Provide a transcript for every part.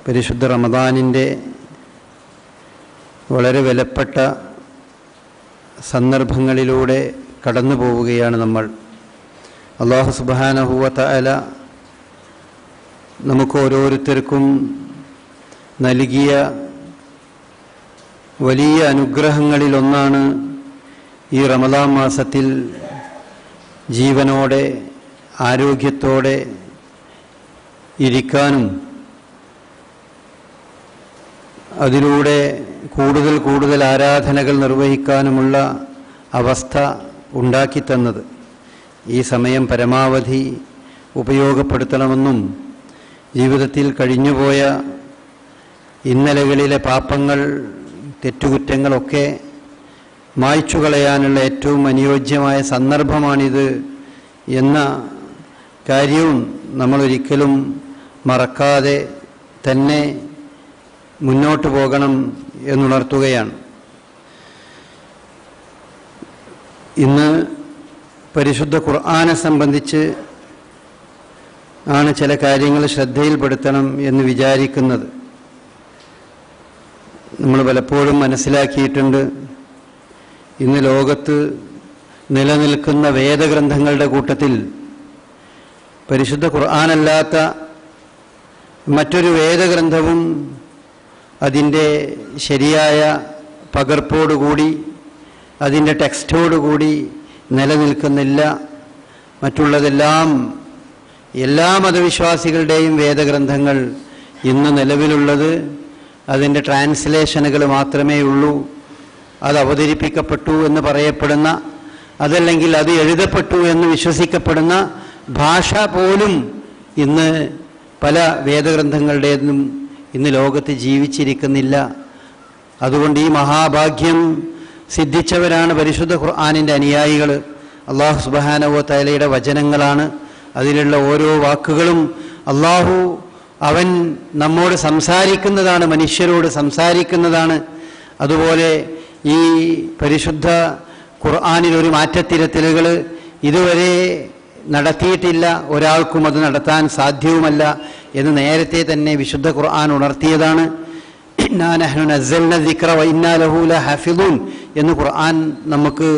പരിശുദ്ധ റമദാനിൻ്റെ വളരെ വിലപ്പെട്ട സന്ദർഭങ്ങളിലൂടെ കടന്നു പോവുകയാണ് നമ്മൾ. അല്ലാഹു സുബ്ഹാനഹു വ തആല നമുക്ക് ഓരോരുത്തർക്കും നൽകിയ വലിയ അനുഗ്രഹങ്ങളിലൊന്നാണ് ഈ റമദാൻ മാസത്തിൽ ജീവനോടെ ആരോഗ്യത്തോടെ ഇരിക്കാനും അതിലൂടെ കൂടുതൽ കൂടുതൽ ആരാധനകൾ നിർവഹിക്കാനുമുള്ള അവസ്ഥ ഉണ്ടാക്കിത്തന്നത്. ഈ സമയം പരമാവധി ഉപയോഗപ്പെടുത്തണമെന്നും ജീവിതത്തിൽ കഴിഞ്ഞുപോയ ഇന്നലകളിലെ പാപങ്ങൾ തെറ്റുകുറ്റങ്ങളൊക്കെ മായ്ച്ചു കളയാനുള്ള ഏറ്റവും അനുയോജ്യമായ സന്ദർഭമാണിത് എന്ന കാര്യവും നമ്മളൊരിക്കലും മറക്കാതെ തന്നെ മുന്നോട്ട് പോകണം എന്നുണർത്തുകയാണ്. ഇന്ന് പരിശുദ്ധ ഖുർആനെ സംബന്ധിച്ച് ആണ് ചില കാര്യങ്ങൾ ശ്രദ്ധയിൽപ്പെടുത്തണം എന്ന് വിചാരിക്കുന്നത്. നമ്മൾ പലപ്പോഴും മനസ്സിലാക്കിയിട്ടുണ്ട്, ഇന്ന് ലോകത്ത് നിലനിൽക്കുന്ന വേദഗ്രന്ഥങ്ങളുടെ കൂട്ടത്തിൽ പരിശുദ്ധ ഖുർആനല്ലാത്ത മറ്റൊരു വേദഗ്രന്ഥവും അതിൻ്റെ ശരിയായ പകർപ്പോടുകൂടി അതിൻ്റെ ടെക്സ്റ്റോടുകൂടി നിലനിൽക്കുന്നില്ല. മറ്റുള്ളതെല്ലാം എല്ലാ മതവിശ്വാസികളുടെയും വേദഗ്രന്ഥങ്ങൾ ഇന്ന് നിലവിലുള്ളത് അതിൻ്റെ ട്രാൻസ്ലേഷനുകൾ മാത്രമേ ഉള്ളൂ. അത് അവതരിപ്പിക്കപ്പെട്ടു എന്ന് പറയപ്പെടുന്ന, അതല്ലെങ്കിൽ അത് എഴുതപ്പെട്ടു എന്ന് വിശ്വസിക്കപ്പെടുന്ന ഭാഷ പോലും ഇന്ന് പല വേദഗ്രന്ഥങ്ങളുടേതും ഇന്ന് ലോകത്ത് ജീവിച്ചിരിക്കുന്നില്ല. അതുകൊണ്ട് ഈ മഹാഭാഗ്യം സിദ്ധിച്ചവരാണ് പരിശുദ്ധ ഖുർആനിൻ്റെ അനുയായികൾ. അല്ലാഹു സുബ്ഹാനഹു വ തആലയുടെ വചനങ്ങളാണ്. അതിലുള്ള ഓരോ വാക്കുകളും അല്ലാഹു അവൻ നമ്മോട് സംസാരിക്കുന്നതാണ്, മനുഷ്യരോട് സംസാരിക്കുന്നതാണ്. അതുപോലെ ഈ പരിശുദ്ധ ഖുർആനിൽ ഒരു മാറ്റത്തിരുത്തലുകൾ ഇതുവരെ നടത്തിയിട്ടില്ല, ഒരാൾക്കും അത് നടത്താൻ സാധ്യവുമല്ല എന്ന് നേരത്തെ തന്നെ വിശുദ്ധ ഖുർആൻ ഉണർത്തിയതാണ്. ഇന്നാ നഹ്നു നസ്സൽന ദിക്റ വ ഇന്നാ ലഹു ലഹാഫിളൂൻ എന്ന് ഖുർആൻ നമുക്ക്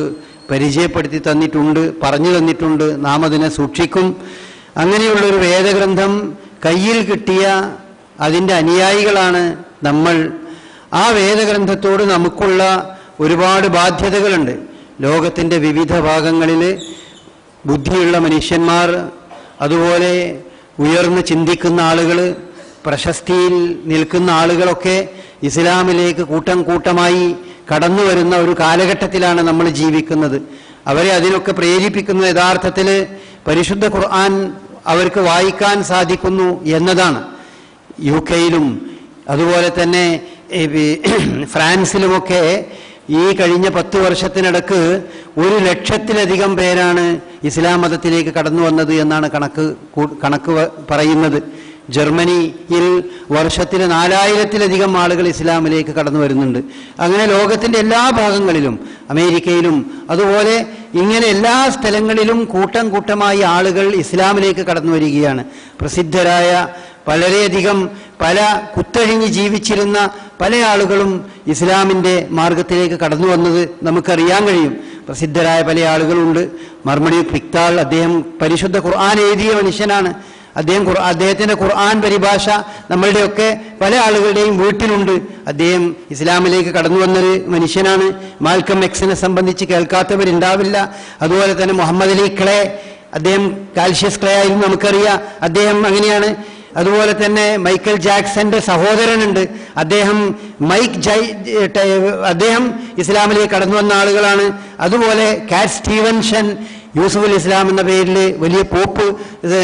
പരിചയപ്പെടുത്തി തന്നിട്ടുണ്ട്, പറഞ്ഞു തന്നിട്ടുണ്ട്. നാം അതിനെ സൂക്ഷിക്കും. അങ്ങനെയുള്ളൊരു വേദഗ്രന്ഥം കയ്യിൽ കിട്ടിയ അതിൻ്റെ അനുയായികളാണ് നമ്മൾ. ആ വേദഗ്രന്ഥത്തോട് നമുക്കുള്ള ഒരുപാട് ബാധ്യതകളുണ്ട്. ലോകത്തിൻ്റെ വിവിധ ഭാഗങ്ങളിൽ ബുദ്ധിയുള്ള മനുഷ്യന്മാർ, അതുപോലെ ഉയർന്ന് ചിന്തിക്കുന്ന ആളുകൾ, പ്രശസ്തിയിൽ നിൽക്കുന്ന ആളുകളൊക്കെ ഇസ്ലാമിലേക്ക് കൂട്ടം കൂട്ടമായി കടന്നു വരുന്ന ഒരു കാലഘട്ടത്തിലാണ് നമ്മൾ ജീവിക്കുന്നത്. അവരെ അതിനൊക്കെ പ്രേരിപ്പിക്കുന്നത് യഥാർത്ഥത്തിൽ പരിശുദ്ധ ഖുർആൻ അവർക്ക് വായിക്കാൻ സാധിക്കുന്നു എന്നതാണ്. UK-യിലും അതുപോലെ തന്നെ ഫ്രാൻസിലുമൊക്കെ ഈ കഴിഞ്ഞ 10 വർഷത്തിനിടക്ക് 100,000-ത്തിലധികം പേരാണ് ഇസ്ലാം മതത്തിലേക്ക് കടന്നു വന്നത് എന്നാണ് കണക്ക് പറയുന്നത്. ജർമ്മനിയിൽ വർഷത്തിൽ 4,000-ത്തിലധികം ആളുകൾ ഇസ്ലാമിലേക്ക് കടന്നു വരുന്നുണ്ട്. അങ്ങനെ ലോകത്തിൻ്റെ എല്ലാ ഭാഗങ്ങളിലും, അമേരിക്കയിലും അതുപോലെ ഇങ്ങനെ എല്ലാ സ്ഥലങ്ങളിലും കൂട്ടം കൂട്ടമായി ആളുകൾ ഇസ്ലാമിലേക്ക് കടന്നു വരികയാണ്. പ്രസിദ്ധരായ വളരെയധികം പല കുത്തഴിഞ്ഞ് ജീവിച്ചിരുന്ന പല ആളുകളും ഇസ്ലാമിൻ്റെ മാർഗത്തിലേക്ക് കടന്നു വന്നത് നമുക്കറിയാൻ കഴിയും. പ്രസിദ്ധരായ പല ആളുകളുണ്ട്. മർമഡിയു പിക്താൾ, അദ്ദേഹം പരിശുദ്ധ ഖുർആൻ എഴുതിയ മനുഷ്യനാണ്. അദ്ദേഹത്തിൻ്റെ ഖുർആൻ പരിഭാഷ നമ്മളുടെയൊക്കെ പല ആളുകളുടെയും വീട്ടിലുണ്ട്. അദ്ദേഹം ഇസ്ലാമിലേക്ക് കടന്നു വന്നൊരു മനുഷ്യനാണ്. മാൽക്കം എക്സിനെ സംബന്ധിച്ച് കേൾക്കാത്തവരുണ്ടാവില്ല. അതുപോലെ തന്നെ മുഹമ്മദ് അലി ക്ലേ, അദ്ദേഹം കാൽഷ്യസ് ക്ലേ ആയിരുന്നു, നമുക്കറിയാം. അദ്ദേഹം അങ്ങനെയാണ്. അതുപോലെ തന്നെ മൈക്കൽ ജാക്സന്റെ സഹോദരനുണ്ട്, അദ്ദേഹം അദ്ദേഹം ഇസ്ലാമിലേക്ക് കടന്നു വന്ന ആളുകളാണ്. അതുപോലെ കാറ്റ് സ്റ്റീവൻസൺ, യൂസുഫുൽ ഇസ്ലാം എന്ന പേരിൽ വലിയ പോപ്പ്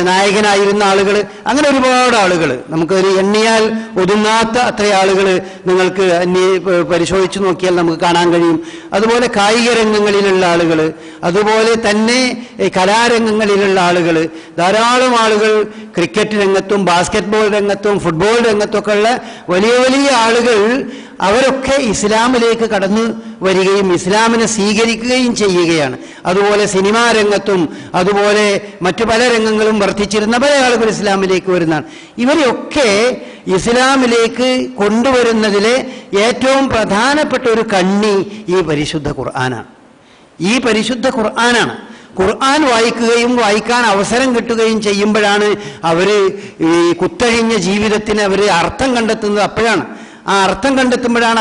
നായകനായിരുന്ന ആളുകൾ, അങ്ങനെ ഒരുപാട് ആളുകൾ, നമുക്കൊരു എണ്ണിയാൽ ഒതുങ്ങാത്ത അത്ര ആളുകൾ നിങ്ങൾക്ക് പരിശോധിച്ച് നോക്കിയാൽ നമുക്ക് കാണാൻ കഴിയും. അതുപോലെ കായിക രംഗങ്ങളിലുള്ള ആളുകൾ, അതുപോലെ തന്നെ കലാരംഗങ്ങളിലുള്ള ആളുകൾ, ധാരാളം ആളുകൾ ക്രിക്കറ്റ് രംഗത്തും ബാസ്കറ്റ്ബോൾ രംഗത്തും ഫുട്ബോൾ രംഗത്തൊക്കെ ഉള്ള വലിയ വലിയ ആളുകൾ, അവരൊക്കെ ഇസ്ലാമിലേക്ക് കടന്നു വരികയും ഇസ്ലാമിനെ സ്വീകരിക്കുകയും ചെയ്യുകയാണ്. അതുപോലെ സിനിമാ രംഗത്തും അതുപോലെ മറ്റു പല രംഗങ്ങളും വർദ്ധിച്ചിരുന്ന പല ആളുകൾ ഇസ്ലാമിലേക്ക് വരുന്നതാണ്. ഇവരെയൊക്കെ ഇസ്ലാമിലേക്ക് കൊണ്ടുവരുന്നതിലെ ഏറ്റവും പ്രധാനപ്പെട്ട ഒരു കണ്ണി ഈ പരിശുദ്ധ ഖുർആനാണ്. ഈ പരിശുദ്ധ ഖുർആനാണ്. ഖുർആൻ വായിക്കുകയും വായിക്കാൻ അവസരം കിട്ടുകയും ചെയ്യുമ്പോഴാണ് അവർ ഈ കുത്തഴിഞ്ഞ ജീവിതത്തിന് അവർ അർത്ഥം കണ്ടെത്തുന്നത്. അപ്പോഴാണ് ആ അർത്ഥം കണ്ടെത്തുമ്പോഴാണ്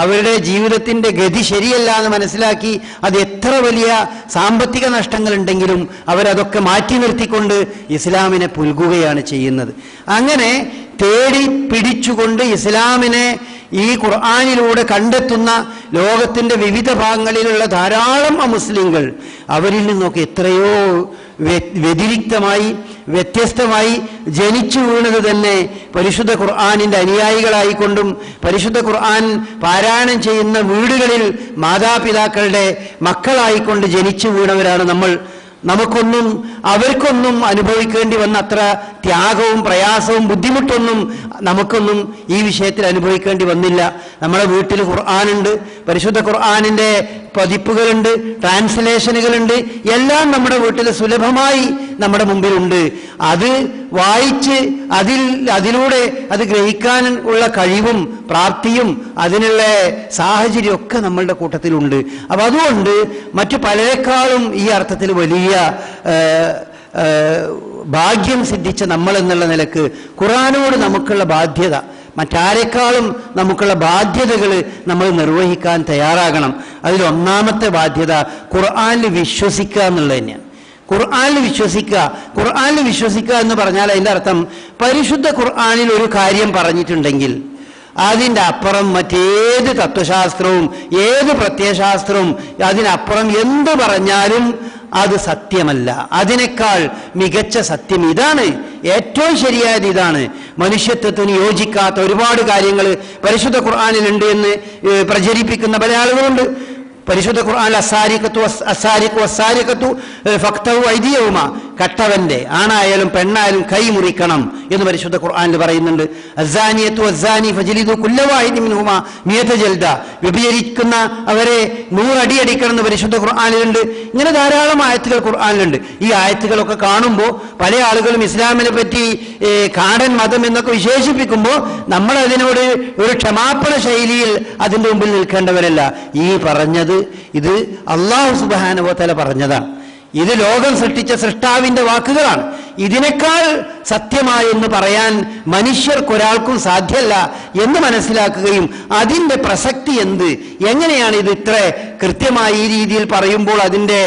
അവരുടെ ജീവിതത്തിൻ്റെ ഗതി ശരിയല്ല എന്ന് മനസ്സിലാക്കി അത് എത്ര വലിയ സാമ്പത്തിക നഷ്ടങ്ങളുണ്ടെങ്കിലും അവരതൊക്കെ മാറ്റി നിർത്തിക്കൊണ്ട് ഇസ്ലാമിനെ പുൽകുകയാണ് ചെയ്യുന്നത്. അങ്ങനെ തേടി പിടിച്ചുകൊണ്ട് ഇസ്ലാമിനെ ഈ ഖുർആനിലൂടെ കണ്ടെത്തുന്ന ലോകത്തിൻ്റെ വിവിധ ഭാഗങ്ങളിലുള്ള ധാരാളം അമുസ്ലിങ്ങൾ അവരിൽ നിന്നൊക്കെ എത്രയോ വ്യതിരിക്തമായി വ്യത്യസ്തമായി ജനിച്ചു വീണത് തന്നെ പരിശുദ്ധ ഖുർആനിൻ്റെ അനുയായികളായിക്കൊണ്ടും പരിശുദ്ധ ഖുർആൻ പാരായണം ചെയ്യുന്ന വീടുകളിൽ മാതാപിതാക്കളുടെ മക്കളായിക്കൊണ്ട് ജനിച്ചു വീണവരാണ് നമ്മൾ. നമുക്കൊന്നും അവർക്കൊന്നും അനുഭവിക്കേണ്ടി വന്ന അത്ര ത്യാഗവും പ്രയാസവും ബുദ്ധിമുട്ടൊന്നും നമുക്കൊന്നും ഈ വിഷയത്തിൽ അനുഭവിക്കേണ്ടി വന്നില്ല. നമ്മുടെ വീട്ടിൽ ഖുർആനുണ്ട്, പരിശുദ്ധ ഖുർആനിൻ്റെ പതിപ്പുകളുണ്ട്, ട്രാൻസ്ലേഷനുകളുണ്ട്, എല്ലാം നമ്മുടെ വീട്ടിൽ സുലഭമായി നമ്മുടെ മുമ്പിലുണ്ട്. അത് വായിച്ച് അതിലൂടെ അത് ഗ്രഹിക്കാൻ ഉള്ള കഴിവും പ്രാപ്തിയും അതിനുള്ള സാഹചര്യമൊക്കെ നമ്മളുടെ കൂട്ടത്തിലുണ്ട്. അപ്പം അതുകൊണ്ട് മറ്റു പലരെക്കാളും ഈ അർത്ഥത്തിൽ വലിയ ഭാഗ്യം സിദ്ധിച്ച നമ്മൾ എന്നുള്ള നിലക്ക് ഖുർആനോട് നമുക്കുള്ള ബാധ്യത, മറ്റാരെക്കാളും നമുക്കുള്ള ബാധ്യതകൾ നമ്മൾ നിർവഹിക്കാൻ തയ്യാറാകണം. അതിലൊന്നാമത്തെ ബാധ്യത ഖുർആനിൽ വിശ്വസിക്കുക എന്നുള്ളത് തന്നെയാണ്. ഖുർആനിൽ വിശ്വസിക്കുക. ഖുർആനിൽ വിശ്വസിക്കുക എന്ന് പറഞ്ഞാൽ അതിൻ്റെ അർത്ഥം പരിശുദ്ധ ഖുർആനിൽ ഒരു കാര്യം പറഞ്ഞിട്ടുണ്ടെങ്കിൽ അതിൻ്റെ അപ്പുറം മറ്റേത് തത്വശാസ്ത്രവും ഏത് പ്രത്യയശാസ്ത്രവും അതിനപ്പുറം എന്ത് പറഞ്ഞാലും അത് സത്യമല്ല. അതിനേക്കാൾ മികച്ച സത്യം ഇതാണ്, ഏറ്റവും ശരിയായത് ഇതാണ്. മനുഷ്യത്വത്തിന് യോജിക്കാത്ത ഒരുപാട് കാര്യങ്ങൾ പരിശുദ്ധ ഖുർആനിലുണ്ട് എന്ന് പ്രചരിപ്പിക്കുന്ന പല ആളുകളുണ്ട്. പരിശുദ്ധ ഖുർആൻ അസാരിഖു ഫക്തഹു ഐദിയഹുമ, കട്ടവന്റെ ആണായാലും പെണ്ണായാലും കൈ മുറിക്കണം എന്ന് പരിശുദ്ധ ഖുർആനിൽ പറയുന്നുണ്ട്. അസ്സാനിയത്തു അസ്സാനി ഫജ്ലിദു കുല്ല വാഹിദിൻ മിൻഹുമാ മിയത ജൽദ, വ്യഭിചരിക്കുന്ന അവരെ 100 അടി അടിക്കണം എന്ന് പരിശുദ്ധ ഖുർആനിലുണ്ട്. ഇങ്ങനെ ധാരാളം ആയത്തുകൾ ഖുർആനിലുണ്ട്. ഈ ആയത്തുകളൊക്കെ കാണുമ്പോൾ പല ആളുകളും ഇസ്ലാമിനെ പറ്റി കാടൻ മതം എന്നൊക്കെ വിശേഷിപ്പിക്കുമ്പോൾ നമ്മൾ അതിനോട് ഒരു ക്ഷമാപണ ശൈലിയിൽ അതിൻ്റെ മുമ്പിൽ നിൽക്കേണ്ടവരല്ല. ഈ പറഞ്ഞത് ഇത് അല്ലാഹു സുബ്ഹാനഹു വ തആല പറഞ്ഞതാണ്. ഇത് ലോകം സൃഷ്ടിച്ച സൃഷ്ടാവിന്റെ വാക്കുകളാണ്. ഇതിനേക്കാൾ സത്യമായെന്ന് പറയാൻ മനുഷ്യർക്കൊരാൾക്കും സാധ്യമല്ല എന്ന് മനസ്സിലാക്കുകയും അതിൻ്റെ പ്രസക്തി എന്ത്, എങ്ങനെയാണ് ഇത് ഇത്ര കൃത്യമായി ഈ രീതിയിൽ പറയുമ്പോൾ അതിൻ്റെ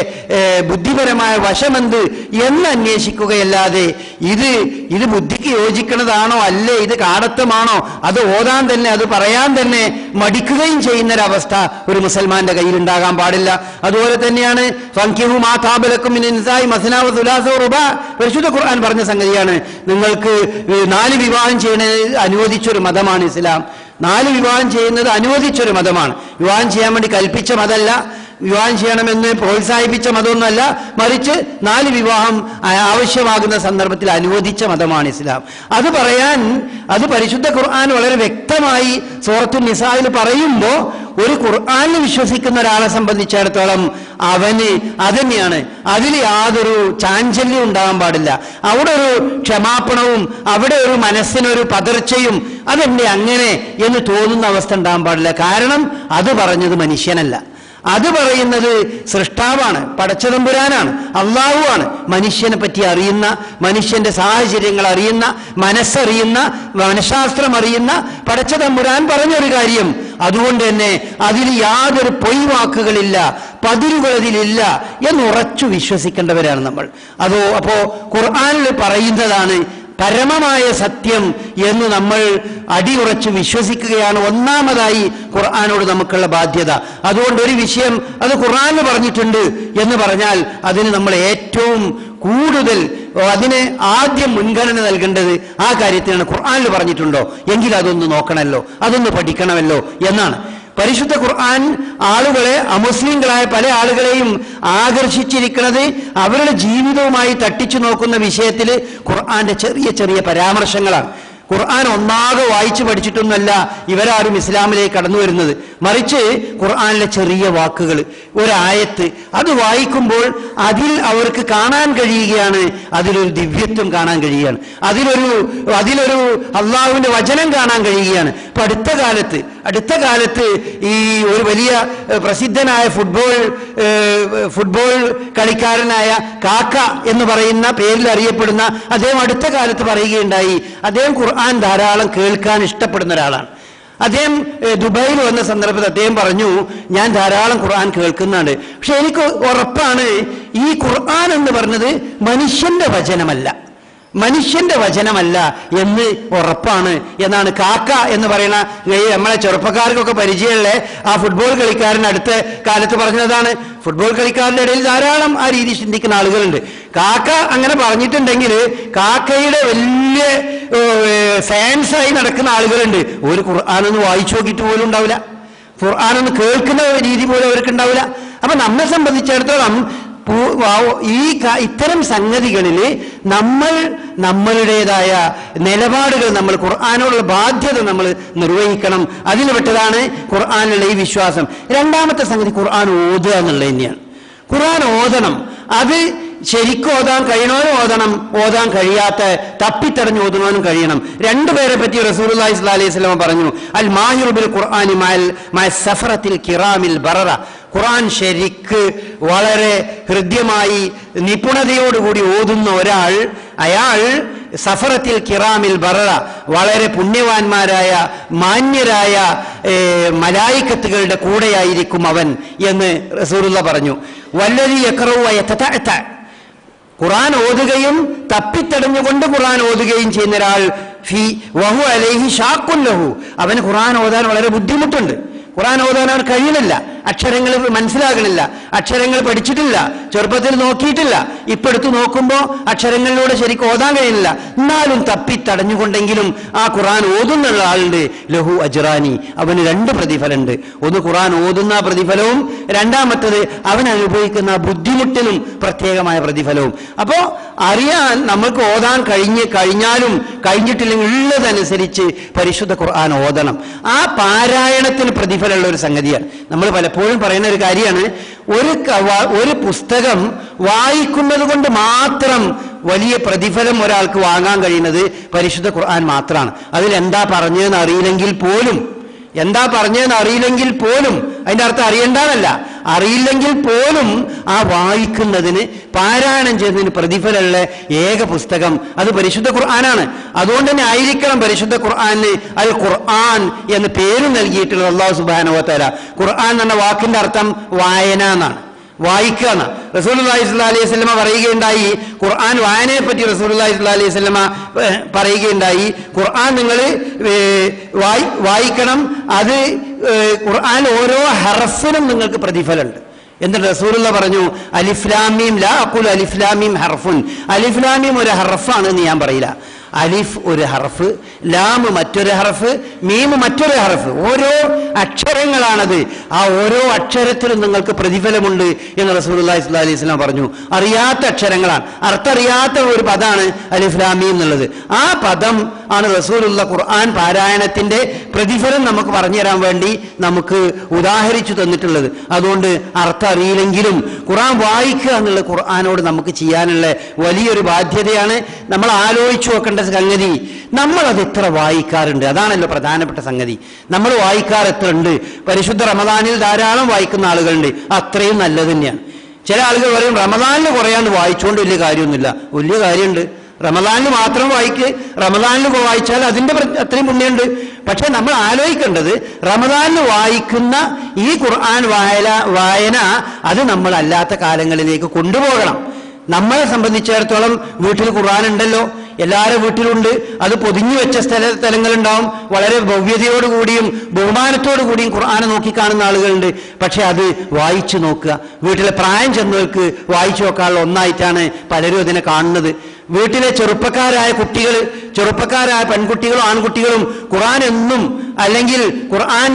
ബുദ്ധിപരമായ വശമെന്ത് എന്ന് അന്വേഷിക്കുകയല്ലാതെ ഇത് ബുദ്ധിക്ക് യോജിക്കുന്നതാണോ അല്ലേ, ഇത് കാടത്തമാണോ, അത് ഓതാൻ തന്നെ അത് പറയാൻ തന്നെ മടിക്കുകയും ചെയ്യുന്നൊരവസ്ഥ ഒരു മുസൽമാന്റെ കയ്യിലുണ്ടാകാൻ പാടില്ല. അതുപോലെ തന്നെയാണ് ഫൻകിഹു മാ താബലക്കും മിനൻ നിസാഇ മസ്നാ വ സുലാസ വ റുബാ, പരിശുദ്ധ ഖുർആൻ പറഞ്ഞ സംഗതിയാണ്. നിങ്ങൾക്ക് 4 വിവാഹം ചെയ്യുന്നത് അനുവദിച്ചൊരു മതമാണ് ഇസ്ലാം. 4 വിവാഹം ചെയ്യുന്നത് അനുവദിച്ചൊരു മതമാണ്. വിവാഹം ചെയ്യാൻ വേണ്ടി കൽപ്പിച്ച മതമല്ല, വിവാഹം ചെയ്യണമെന്ന് പ്രോത്സാഹിപ്പിച്ച മതമൊന്നുമല്ല, മറിച്ച് 4 വിവാഹം ആവശ്യമാകുന്ന സന്ദർഭത്തിൽ അനുവദിച്ച മതമാണ് ഇസ്ലാം. അത് പറയാൻ അത് പരിശുദ്ധ ഖുർആൻ വളരെ വ്യക്തമായി സൂറത്തുൻ നിസായിൽ പറയുമ്പോൾ ഒരു ഖുർആനിൽ വിശ്വസിക്കുന്ന ഒരാളെ സംബന്ധിച്ചിടത്തോളം അവന് അതന്നെയാണ്, അതിൽ യാതൊരു ചാഞ്ചല്യം ഉണ്ടാകാൻ പാടില്ല. അവിടെ ഒരു ക്ഷമാപണവും അവിടെ ഒരു മനസ്സിനൊരു പതർച്ചയും അതെന്നെ അങ്ങനെ എന്ന് തോന്നുന്ന അവസ്ഥ ഉണ്ടാകാൻ പാടില്ല. കാരണം അത് പറഞ്ഞത് മനുഷ്യനല്ല, അത് പറയുന്നത് സൃഷ്ടാവാണ്, പടച്ചതമ്പുരാനാണ്, അള്ളാഹുവാണ്. മനുഷ്യനെ പറ്റി അറിയുന്ന, മനുഷ്യന്റെ സാഹചര്യങ്ങൾ അറിയുന്ന, മനസ്സറിയുന്ന, മനഃശാസ്ത്രം അറിയുന്ന പടച്ചതമ്പുരാൻ പറഞ്ഞൊരു കാര്യം. അതുകൊണ്ട് തന്നെ അതിൽ യാതൊരു പൊയ് വാക്കുകളില്ല, പതിരുകൾ അതിലില്ല എന്നുറച്ചു വിശ്വസിക്കേണ്ടവരാണ് നമ്മൾ. അപ്പോ ഖുർആനിൽ പറയുന്നതാണ് പരമമായ സത്യം എന്ന് നമ്മൾ അടിയുറച്ച് വിശ്വസിക്കുകയാണ് ഒന്നാമതായി ഖുർആനോട് നമുക്കുള്ള ബാധ്യത. അതുകൊണ്ട് ഒരു വിഷയം അത് ഖുർആനിൽ പറഞ്ഞിട്ടുണ്ട് എന്ന് പറഞ്ഞാൽ അതിന് നമ്മൾ ഏറ്റവും കൂടുതൽ അതിന് ആദ്യം മുൻഗണന നൽകേണ്ടത് ആ കാര്യത്തിനാണ്. ഖുർആനിൽ പറഞ്ഞിട്ടുണ്ടോ എങ്കിൽ അതൊന്ന് നോക്കണമല്ലോ, അതൊന്ന് പഠിക്കണമല്ലോ എന്നാണ്. പരിശുദ്ധ ഖുർആൻ ആളുകളെ, അമുസ്ലിങ്ങളായ പല ആളുകളെയും ആകർഷിച്ചിരിക്കുന്നത് അവരുടെ ജീവിതവുമായി തട്ടിച്ചു നോക്കുന്ന വിഷയത്തിൽ ഖുർആന്റെ ചെറിയ ചെറിയ പരാമർശങ്ങളാണ്. ഖുർആൻ ഒന്നാകെ വായിച്ചു പഠിച്ചിട്ടൊന്നുമല്ല ഇവരാരും ഇസ്ലാമിലേക്ക് കടന്നു വരുന്നത്. മറിച്ച് ഖുർആനിലെ ചെറിയ വാക്കുകൾ, ഒരായത്ത്, അത് വായിക്കുമ്പോൾ അതിൽ അവർക്ക് കാണാൻ കഴിയുകയാണ്, അതിലൊരു ദിവ്യത്വം കാണാൻ കഴിയുകയാണ്, അതിലൊരു അള്ളാഹുവിന്റെ വചനം കാണാൻ കഴിയുകയാണ്. ഇപ്പൊ അടുത്ത കാലത്ത് ഈ ഒരു വലിയ പ്രസിദ്ധനായ ഫുട്ബോൾ കളിക്കാരനായ കാക്ക എന്ന് പറയുന്ന പേരിൽ അറിയപ്പെടുന്ന അദ്ദേഹം അടുത്ത കാലത്ത് പറയുകയുണ്ടായി, അദ്ദേഹം ഖുർആൻ ധാരാളം കേൾക്കാൻ ഇഷ്ടപ്പെടുന്ന ഒരാളാണ്. അദ്ദേഹം ദുബായിൽ വന്ന സന്ദർഭത്തിൽ അദ്ദേഹം പറഞ്ഞു, ഞാൻ ധാരാളം ഖുർആൻ കേൾക്കുന്നുണ്ട്, പക്ഷെ എനിക്ക് ഉറപ്പാണ് ഈ ഖുർആൻ എന്ന് പറഞ്ഞത് മനുഷ്യന്റെ വചനമല്ല എന്ന് ഉറപ്പാണ് എന്നാണ് കാക്ക എന്ന് പറയുന്ന നമ്മളെ ചെറുപ്പക്കാർക്കൊക്കെ പരിചയമുള്ള ആ ഫുട്ബോൾ കളിക്കാരൻ അടുത്ത കാലത്ത് പറഞ്ഞതാണ്. ഫുട്ബോൾ കളിക്കാരുടെ ഇടയിൽ ധാരാളം ആ രീതി ചിന്തിക്കുന്ന ആളുകളുണ്ട്. കാക്ക അങ്ങനെ പറഞ്ഞിട്ടുണ്ടെങ്കിൽ കാക്കയുടെ വലിയ ഫാൻസായി നടക്കുന്ന ആളുകളുണ്ട്. ഒരു ഖുർആനൊന്ന് വായിച്ചു നോക്കിയിട്ട് പോലും ഉണ്ടാവില്ല, ഖുർആനൊന്ന് കേൾക്കുന്ന രീതി പോലും അവർക്ക് ഉണ്ടാവില്ല. അപ്പൊ നമ്മെ സംബന്ധിച്ചിടത്തോളം ഇത്തരം സംഗതികളിൽ നമ്മളുടേതായ നിലപാടുകൾ, നമ്മൾ ഖുർആനോടുള്ള ബാധ്യത നമ്മൾ നിർവഹിക്കണം. അതിൽ പെട്ടതാണ് ഖുർആനുള്ള ഈ വിശ്വാസം. രണ്ടാമത്തെ സംഗതി ഖുർആൻ ഓതുക എന്നുള്ളത് തന്നെയാണ്. ഖുർആൻ ഓതണം, അത് ശരിക്കും ഓതാൻ കഴിയണവനും ഓതാൻ കഴിയാത്ത തപ്പിത്തടഞ്ഞ് ഓതുവാനും കഴിയണം. രണ്ടുപേരെ പറ്റി റസൂലുള്ളാഹി സ്വല്ലല്ലാഹി അലൈഹി വസല്ലം പറഞ്ഞു, അൽ മാഹിറു ബിൽ ഖുർആനി മഅ സഫറത്തിൽ കിറാമിൽ ബററ. ഖുർആൻ ശരിക്ക് വളരെ ഹൃദ്യമായി നിപുണതയോടുകൂടി ഓതുന്ന അയാൾ സഫറത്തിൽ കിറാമിൽ ബററ, വളരെ പുണ്യവാന്മാരായ മാന്യരായ മലായിക്കത്തുകളുടെ കൂടെയായിരിക്കും അവൻ എന്ന് റസൂലുള്ളാഹി പറഞ്ഞു. വല്ലദീ യഖറഉ വയതതഅത, ഖുർആൻ ഓതുകയും തപ്പിത്തടഞ്ഞുകൊണ്ട് ഖുർആൻ ഓതുകയും ചെയ്യുന്ന ഒരാൾ വഹു അലൈഹി ഷാഖുൻ ലഹു, അവന് ഖുർആൻ ഓതാൻ വളരെ ബുദ്ധിമുട്ടുണ്ട്. ഖുർആൻ ഓതാൻ അവർ കഴിയണില്ല, അക്ഷരങ്ങൾ മനസ്സിലാകണില്ല, അക്ഷരങ്ങൾ പഠിച്ചിട്ടില്ല, ചെറുപ്പത്തിൽ നോക്കിയിട്ടില്ല, ഇപ്പൊ എടുത്ത് നോക്കുമ്പോൾ അക്ഷരങ്ങളിലൂടെ ശരിക്കും ഓതാൻ കഴിയുന്നില്ല. എന്നാലും തപ്പിത്തടഞ്ഞുകൊണ്ടെങ്കിലും ആ ഖുർആൻ ഓതുന്നുള്ള ആളുണ്ട്. ലഹു അജ്റാനി, അവന് 2 പ്രതിഫലമുണ്ട്. ഒന്ന് ഖുർആൻ ഓതുന്ന പ്രതിഫലവും, രണ്ടാമത്തത് അവൻ അനുഭവിക്കുന്ന ബുദ്ധിമുട്ടിനും പ്രത്യേകമായ പ്രതിഫലവും. അപ്പോ അറിയാൻ നമ്മൾക്ക് ഓതാൻ കഴിഞ്ഞാലും കഴിഞ്ഞിട്ടില്ലെങ്കിൽ ഉള്ളതനുസരിച്ച് പരിശുദ്ധ ഖുർആൻ ഓതണം. ആ പാരായണത്തിന് പ്രതിഫലമുള്ള ഒരു സംഗതിയാണ്. നമ്മൾ പലപ്പോഴും പറയുന്ന ഒരു കാര്യമാണ്, ഒരു പുസ്തകം വായിക്കുന്നത് കൊണ്ട് മാത്രം വലിയ പ്രതിഫലം ഒരാൾക്ക് വാങ്ങാൻ കഴിയുന്നത് പരിശുദ്ധ ഖുർആൻ മാത്രമാണ്. അതിലെന്താ പറഞ്ഞതെന്ന് അറിയില്ലെങ്കിൽ പോലും അതിന്റെ അർത്ഥം അറിയണ്ടെന്നല്ല, അറിയില്ലെങ്കിൽ പോലും ആ വായിക്കുന്നതിന്, പാരായണം ചെയ്യുന്നതിന് പ്രതിഫലമുള്ള ഏക പുസ്തകം അത് പരിശുദ്ധ ഖുർആനാണ്. അതുകൊണ്ട് തന്നെ ആയിരിക്കണം പരിശുദ്ധ ഖുർആന് അൽ ഖുർആൻ എന്ന് പേര് നൽകിയിട്ടുള്ളത് അല്ലാഹു സുബ്ഹാനഹു വ തആല. ഖുർആൻ എന്ന വാക്കിന്റെ അർത്ഥം വായന എന്നാണ്, വായിക്കുക എന്നാണ്. റസൂലുള്ളാഹി സ്വല്ലല്ലാഹി അലൈഹി വസല്ലമ പറയുകയുണ്ടായി, ഖുർആൻ വായനയെ പറ്റി റസൂലുള്ളാഹി സ്വല്ലല്ലാഹി അലൈഹി വസല്ലമ പറയുകയുണ്ടായി, ഖുർആൻ നിങ്ങൾ വായിക്കണം, അത് ഖുർആൻ ഓരോ ഹർഫിനും നിങ്ങൾക്ക് പ്രതിഫലമുണ്ട്. എന്നിട്ട് റസൂലുള്ളാഹി പറഞ്ഞു, അലിഫ് ലാം മീം ലാ അഖുലു അലിഫ് ലാം മീം ഹർഫുൻ, അലിഫ് ലാം മീം ഒരു ഹർഫാണ് എന്ന് ഞാൻ പറയില്ല. അലിഫ് ഒരു ഹർഫ്, ലാം മറ്റൊരു ഹർഫ്, മീം മറ്റൊരു ഹർഫ്, ഓരോ അക്ഷരങ്ങളാണത്. ആ ഓരോ അക്ഷരത്തിലും നിങ്ങൾക്ക് പ്രതിഫലമുണ്ട് എന്ന് റസൂലുള്ളാഹി സ്വല്ലല്ലാഹി അലൈഹി വസല്ലം പറഞ്ഞു. അറിയാത്ത അക്ഷരങ്ങളാണ്, അർത്ഥറിയാത്ത ഒരു പദമാണ് അലിഫ് ലാം മീം എന്നുള്ളത്. ആ പദം ആണ് റസൂലുള്ളാഹി ഖുർആൻ പാരായണത്തിന്റെ പ്രതിഫലം നമുക്ക് പറഞ്ഞു തരാൻ വേണ്ടി നമുക്ക് ഉദാഹരിച്ചു തന്നിട്ടുള്ളത്. അതുകൊണ്ട് അർത്ഥം അറിയില്ലെങ്കിലും ഖുർആൻ വായിക്കുക എന്നുള്ള ഖുർആനോട് നമുക്ക് ചെയ്യാനുള്ള വലിയൊരു ബാധ്യതയാണ്. നമ്മൾ ആലോചിച്ചു നോക്കേണ്ട സംഗതി, നമ്മളത് എത്ര വായിക്കാറുണ്ട്? അതാണല്ലോ പ്രധാനപ്പെട്ട സംഗതി. നമ്മൾ വായിക്കാറ് എത്ര ഉണ്ട്? പരിശുദ്ധ റമദാനിൽ ധാരാളം വായിക്കുന്ന ആളുകളുണ്ട്, അത്രയും നല്ലത് തന്നെയാണ്. ചില ആളുകൾ പറയും റമദാനിൽ കുറയാണ്ട് വായിച്ചുകൊണ്ട് വലിയ കാര്യമൊന്നുമില്ല. വലിയ കാര്യമുണ്ട്, റമദാനിൽ മാത്രം റമദാനിൽ വായിച്ചാൽ അതിന്റെ അത്രയും പുണ്യമുണ്ട്. പക്ഷെ നമ്മൾ ആലോചിക്കേണ്ടത്, റമദാനിൽ വായിക്കുന്ന ഈ ഖുർആൻ വായന അത് നമ്മൾ അല്ലാത്ത കാലങ്ങളിലേക്ക് കൊണ്ടുപോകണം. നമ്മളെ സംബന്ധിച്ചിടത്തോളം വീട്ടിൽ ഖുർആൻ ഉണ്ടല്ലോ, എല്ലാവരും വീട്ടിലുണ്ട്. അത് പൊതിഞ്ഞു വെച്ച സ്ഥലങ്ങളുണ്ടാവും. വളരെ ഭവ്യതയോടുകൂടിയും ബഹുമാനത്തോടു കൂടിയും ഖുർആനെ നോക്കിക്കാണുന്ന ആളുകളുണ്ട്. പക്ഷെ അത് വായിച്ചു നോക്കുക, വീട്ടിലെ പ്രായം ചെന്നവർക്ക് വായിച്ചു നോക്കാനുള്ള ഒന്നായിട്ടാണ് പലരും അതിനെ കാണുന്നത്. വീട്ടിലെ ചെറുപ്പക്കാരായ കുട്ടികൾ, ചെറുപ്പക്കാരായ പെൺകുട്ടികളും ആൺകുട്ടികളും ഖുർആൻ എന്നും അല്ലെങ്കിൽ ഖുർആൻ